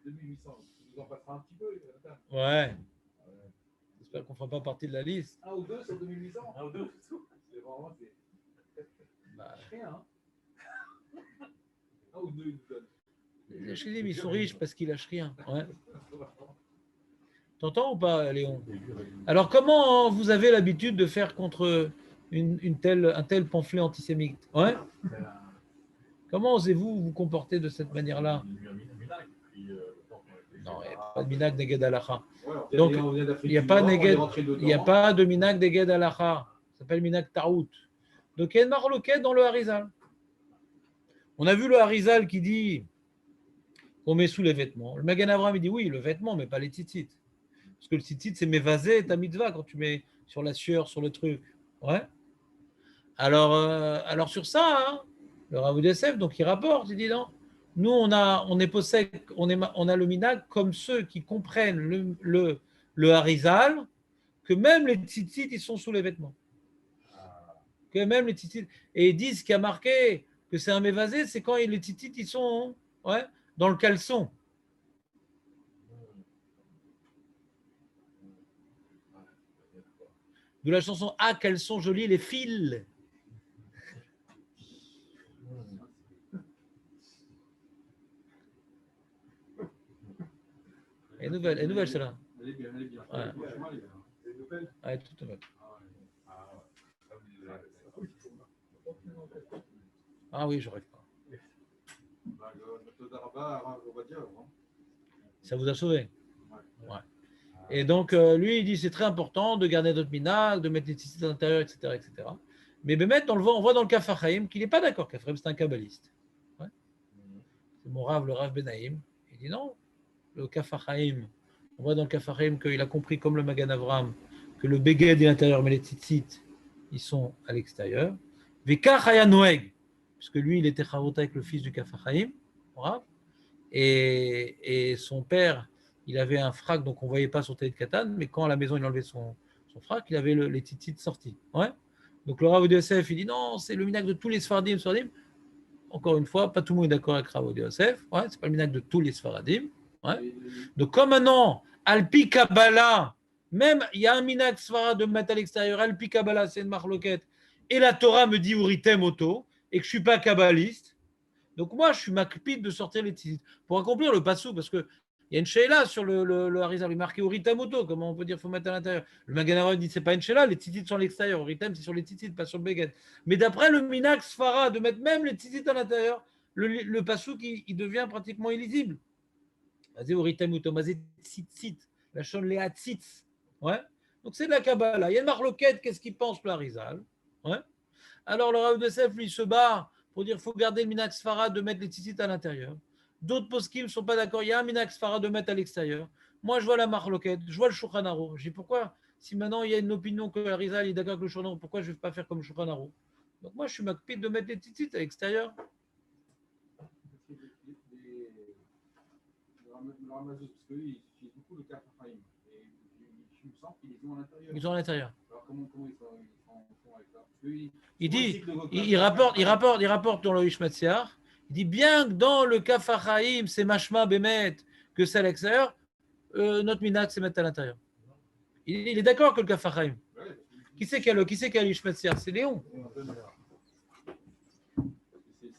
2800, tu nous en passeras un petit peu. Ouais. J'espère qu'on ne fera pas partie de la liste. Un ou deux sur 2800. Un ou deux. C'est vraiment. Bah, rien. Hein. Un ou deux, ils nous donnent. Les Ashkenazim, ils sont riches parce qu'ils lâchent rien. Ouais. T'entends ou pas, Léon? Alors, comment vous avez l'habitude de faire contre un tel pamphlet antisémite? Ouais. Comment osez-vous vous comporter de cette manière-là? Non, il n'y a pas de minag neged halacha. Ouais, Donc, on vient d'Afrique il n'y a du pas Nord, on est neged, rentré dedans. il n'y a pas de minag neged halacha. Ça s'appelle minag taout. Donc, il y a une marloquette dans le Harizal. On a vu le Harizal qui dit qu'on met sous les vêtements. Le Magan Avraham, il dit oui, le vêtement, mais pas les tzitzit. Parce que le tzitzit, c'est mévasé et ta mitzvah quand tu mets sur la sueur, sur le truc. Ouais. Alors sur ça, hein, le Rav Yosef, donc il rapporte, il dit non. Nous, on est possède, on a le minag comme ceux qui comprennent le Harizal, que même les tzitzit, ils sont sous les vêtements. Que même les tzitzit. Et ils disent qu'il y a marqué que c'est un mévasé, c'est quand les tzitzit, ils sont ouais, dans le caleçon. De la chanson Ah, quels sont jolis les fils. Elle est nouvelle celle-là. Elle est bien, elle est bien. Ouais. Franchement, elle est bien. C'est une nouvelle. Ouais, tout nouvelle. Ah oui, j'aurais pas. Ça vous a sauvé. Ouais. Et donc, lui, il dit c'est très important de garder notre minag, de mettre les tzitzit à l'intérieur, etc., etc. Mais Bémet, on voit dans le Kaf HaChaim qu'il n'est pas d'accord. Kaf HaChaim, c'est un kabbaliste. Ouais. C'est mon Rav, le Rav Benaïm. Il dit non, le Kaf HaChaim, on voit dans le Kaf HaChaim qu'il a compris, comme le Magan Avraham, que le Beged est à l'intérieur, mais les tzitzit, ils sont à l'extérieur. Vekach haya noeg, puisque lui, il était chavot avec le fils du Kaf HaChaim, Rav, et son père, il avait un frac, donc on ne voyait pas son télé de katane, mais quand à la maison, il enlevait son frac, il avait les tzitzit sortis. Ouais. Donc le Rav Yosef, il dit non, c'est le minag de tous les Sfaradim. Encore une fois, pas tout le monde est d'accord avec Rav Yosef. Ouais, c'est pas le minag de tous les Sfaradim. Ouais. Donc comme maintenant, Alpi Kabbalah, même il y a un minag Sfarad de me mettre à l'extérieur, Alpi Kabbalah, c'est une marloquette, et la Torah me dit Uritem Oto, et que je ne suis pas kabbaliste. Donc moi, je suis makpid de sortir les tzitzit. Pour accomplir le passou, parce qu'il y a une sheila sur le Harizal, il est marqué Uritamoto, comment on peut dire qu'il faut mettre à l'intérieur. Le Maganara dit c'est pas une sheila, les tzitzit sont à l'extérieur. Uritam, c'est sur les tzitzit, pas sur le beged. Mais d'après le minak Sfara, de mettre même les tzitzit à l'intérieur, le passou il devient pratiquement illisible. Vas-y, Uritamoto, mazé tzitzit, la shon lea tzitz. Ouais. Donc c'est de la Kabbalah. Il y a une marloquette, qu'est-ce qu'il pense le Harizal? Ouais. Alors le Rav Yosef, lui, se bat pour dire qu'il faut garder le Minak Sfara de mettre les tzitzit à l'intérieur. D'autres poskim ne sont pas d'accord. Il y a un Minak Sfara de mettre à l'extérieur. Moi, je vois la marloquette, je vois le Shulchan Aruch. Je dis pourquoi, si maintenant il y a une opinion que Harizal est d'accord avec le Shulchan Aruch, pourquoi je ne vais pas faire comme le Shulchan Aruch? Donc moi, je suis makpid de mettre les tzitzit à l'extérieur. Le Ramazou, parce qu'il utilise beaucoup le Kaf HaChaim. Et il me semble qu'ils les ont à l'intérieur. Ils sont à l'intérieur. Alors comment ils font avec ça? Il dit, il rapporte dans le Ishmatsiar, il dit bien que dans le Kaf HaChaim, c'est Mashma Bemet, que c'est à l'extérieur, notre minat, c'est mettre à l'intérieur. Il est d'accord que le Kaf HaChaim. Qui c'est qui a l'Ishmatsiar? C'est Léon.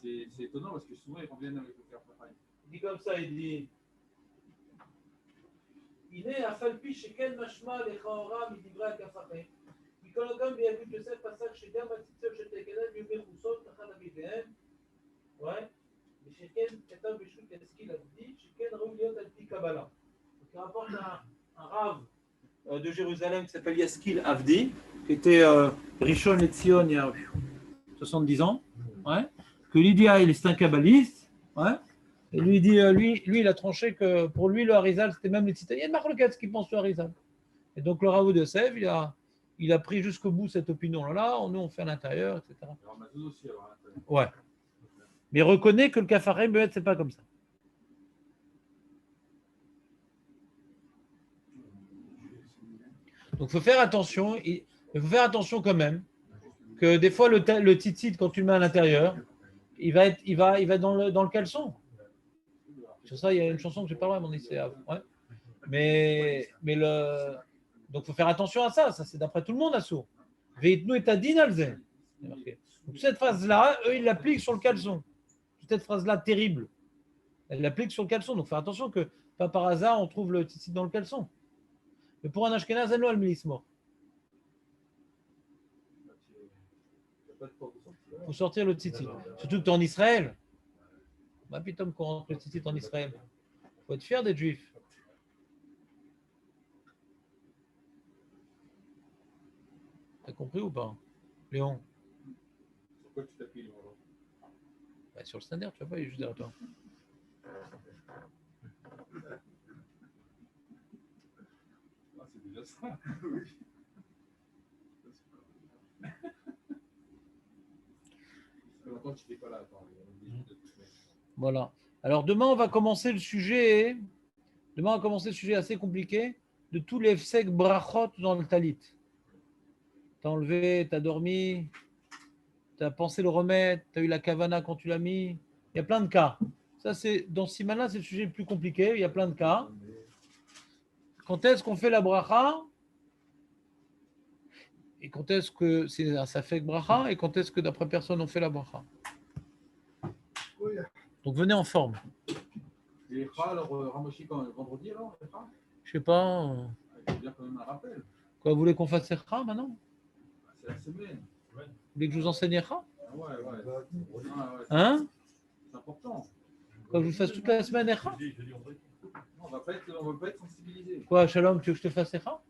C'est étonnant parce que souvent ils reviennent avec le Kaf HaChaim. Il dit comme ça, il dit il est à Falpi chez Ken Mashma Lechaora Midivra Kaf HaChaim. כל אדם ביגוד יוסף פסק שגם הציציות של תקדם יהיו מכוסות תחת אביביהם, ושכן כתב בשו"ת ישכיל עבדי, שכן ראוי להיות על פי קבלה. Donc il rapporte un rave de Jérusalem qui s'appelle Yaskil Avdi, qui était Rishon LeZion il y a 70 ans, ouais, que l'idéal c'est un kabbaliste, ouais, et lui dit, lui il a tranché que pour lui le Harizal c'était même les tzitzit. Il y a une marloquette qui pense au Harizal. Et donc le Rav Yosef il a pris jusqu'au bout cette opinion-là. Nous, on fait à l'intérieur, etc. Aussi, alors, à l'intérieur. Ouais. Mais reconnaît que le Kaf HaChaim, ce n'est pas comme ça. Donc, il faut faire attention. Il faut faire attention quand même que des fois, le tzitzit, quand tu le mets à l'intérieur, il va être dans le caleçon. Sur ça, il y a une chanson que je n'ai pas le droit, mon ICA. Ouais. Mais donc, il faut faire attention à ça. Ça, c'est d'après tout le monde, assaut. Veitnu et adin alze. Donc, cette phrase-là, eux, ils l'appliquent sur le caleçon. Cette phrase-là, terrible. Elle l'applique sur le caleçon. Donc, faire attention que, pas par hasard, on trouve le tzitzit dans le caleçon. Mais pour un Ashkenaz, il faut sortir le tzitzit. Surtout que tu es en Israël. Bah, putain, qu'on rentre le tzitzit en Israël. faut être fier d'être juif. T'as compris ou pas, Léon? Pourquoi tu t'appuies là? Bah, sur le standard, tu vois pas, il est juste derrière toi. Ah, c'est déjà ça. Oui. Ça fait longtemps que tu n'étais pas là. Attends, Voilà. Alors demain, on va commencer le sujet. Demain, on va commencer le sujet assez compliqué de tous les fsek brachot dans le talit. T'as enlevé, t'as dormi, t'as pensé le remettre, t'as eu la kavana quand tu l'as mis. Il y a plein de cas. Ça, c'est dans ce siman-là, c'est le sujet le plus compliqué. Il y a plein de cas. Quand est-ce qu'on fait la bracha? Et quand est-ce que c'est un safek bracha? Et quand est-ce que d'après personne on fait la bracha? oui. Donc venez en forme. Et alors, Ramoshi, quand vendredi, alors, Je sais pas. il faut bien quand même un rappel. Quoi, vous voulez qu'on fasse Echa maintenant? C'est la semaine. Vous voulez que je vous enseigne Echa? Ah ouais, ouais. Ah, ouais. Hein? C'est important. Quoi, que je vous fasse toute la semaine Echa? Non, on va pas être sensibilisé. Quoi, Shalom, tu veux que je te fasse Echa?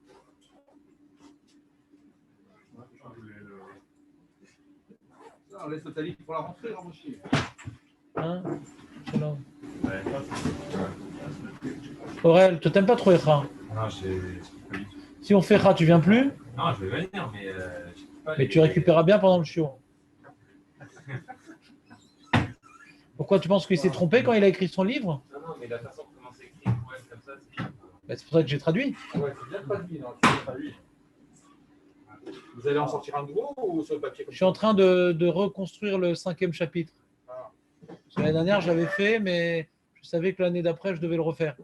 On laisse le talit pour la rentrée, Ramoshi. Hein? Shalom. Aurel, toi t'aimes pas trop Echa? Non, j'ai. Si on fait Echa, tu viens plus? Non, je vais venir, mais. Mais tu récupéreras bien pendant le shiur. Pourquoi tu penses qu'il s'est trompé quand il a écrit son livre? Non, non, mais la façon comment c'est écrit, ouais, comme ça, c'est. Bah, c'est pour ça que j'ai traduit. Ouais, c'est bien traduit, non, tu l'as traduit. Vous allez en sortir un nouveau ou sur le papier comme Je suis en train de reconstruire le 5e chapitre. Parce que l'année dernière, je l'avais fait, mais je savais que l'année d'après, je devais le refaire.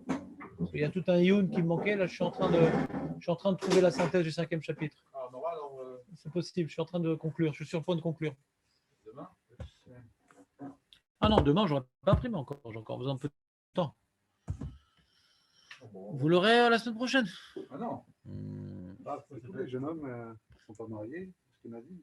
Parce qu'il y a tout un youn qui me manquait. Là, je suis en train de trouver la synthèse du 5e chapitre. Ah, on aura alors C'est possible, je suis en train de conclure. Je suis sur le point de conclure. demain. Ah non, demain, j'aurais pas imprimé encore. J'ai encore besoin de peu de temps. Vous l'aurez la semaine prochaine. Ah non. Les jeunes hommes ne sont pas mariés, ce qu'il m'a dit.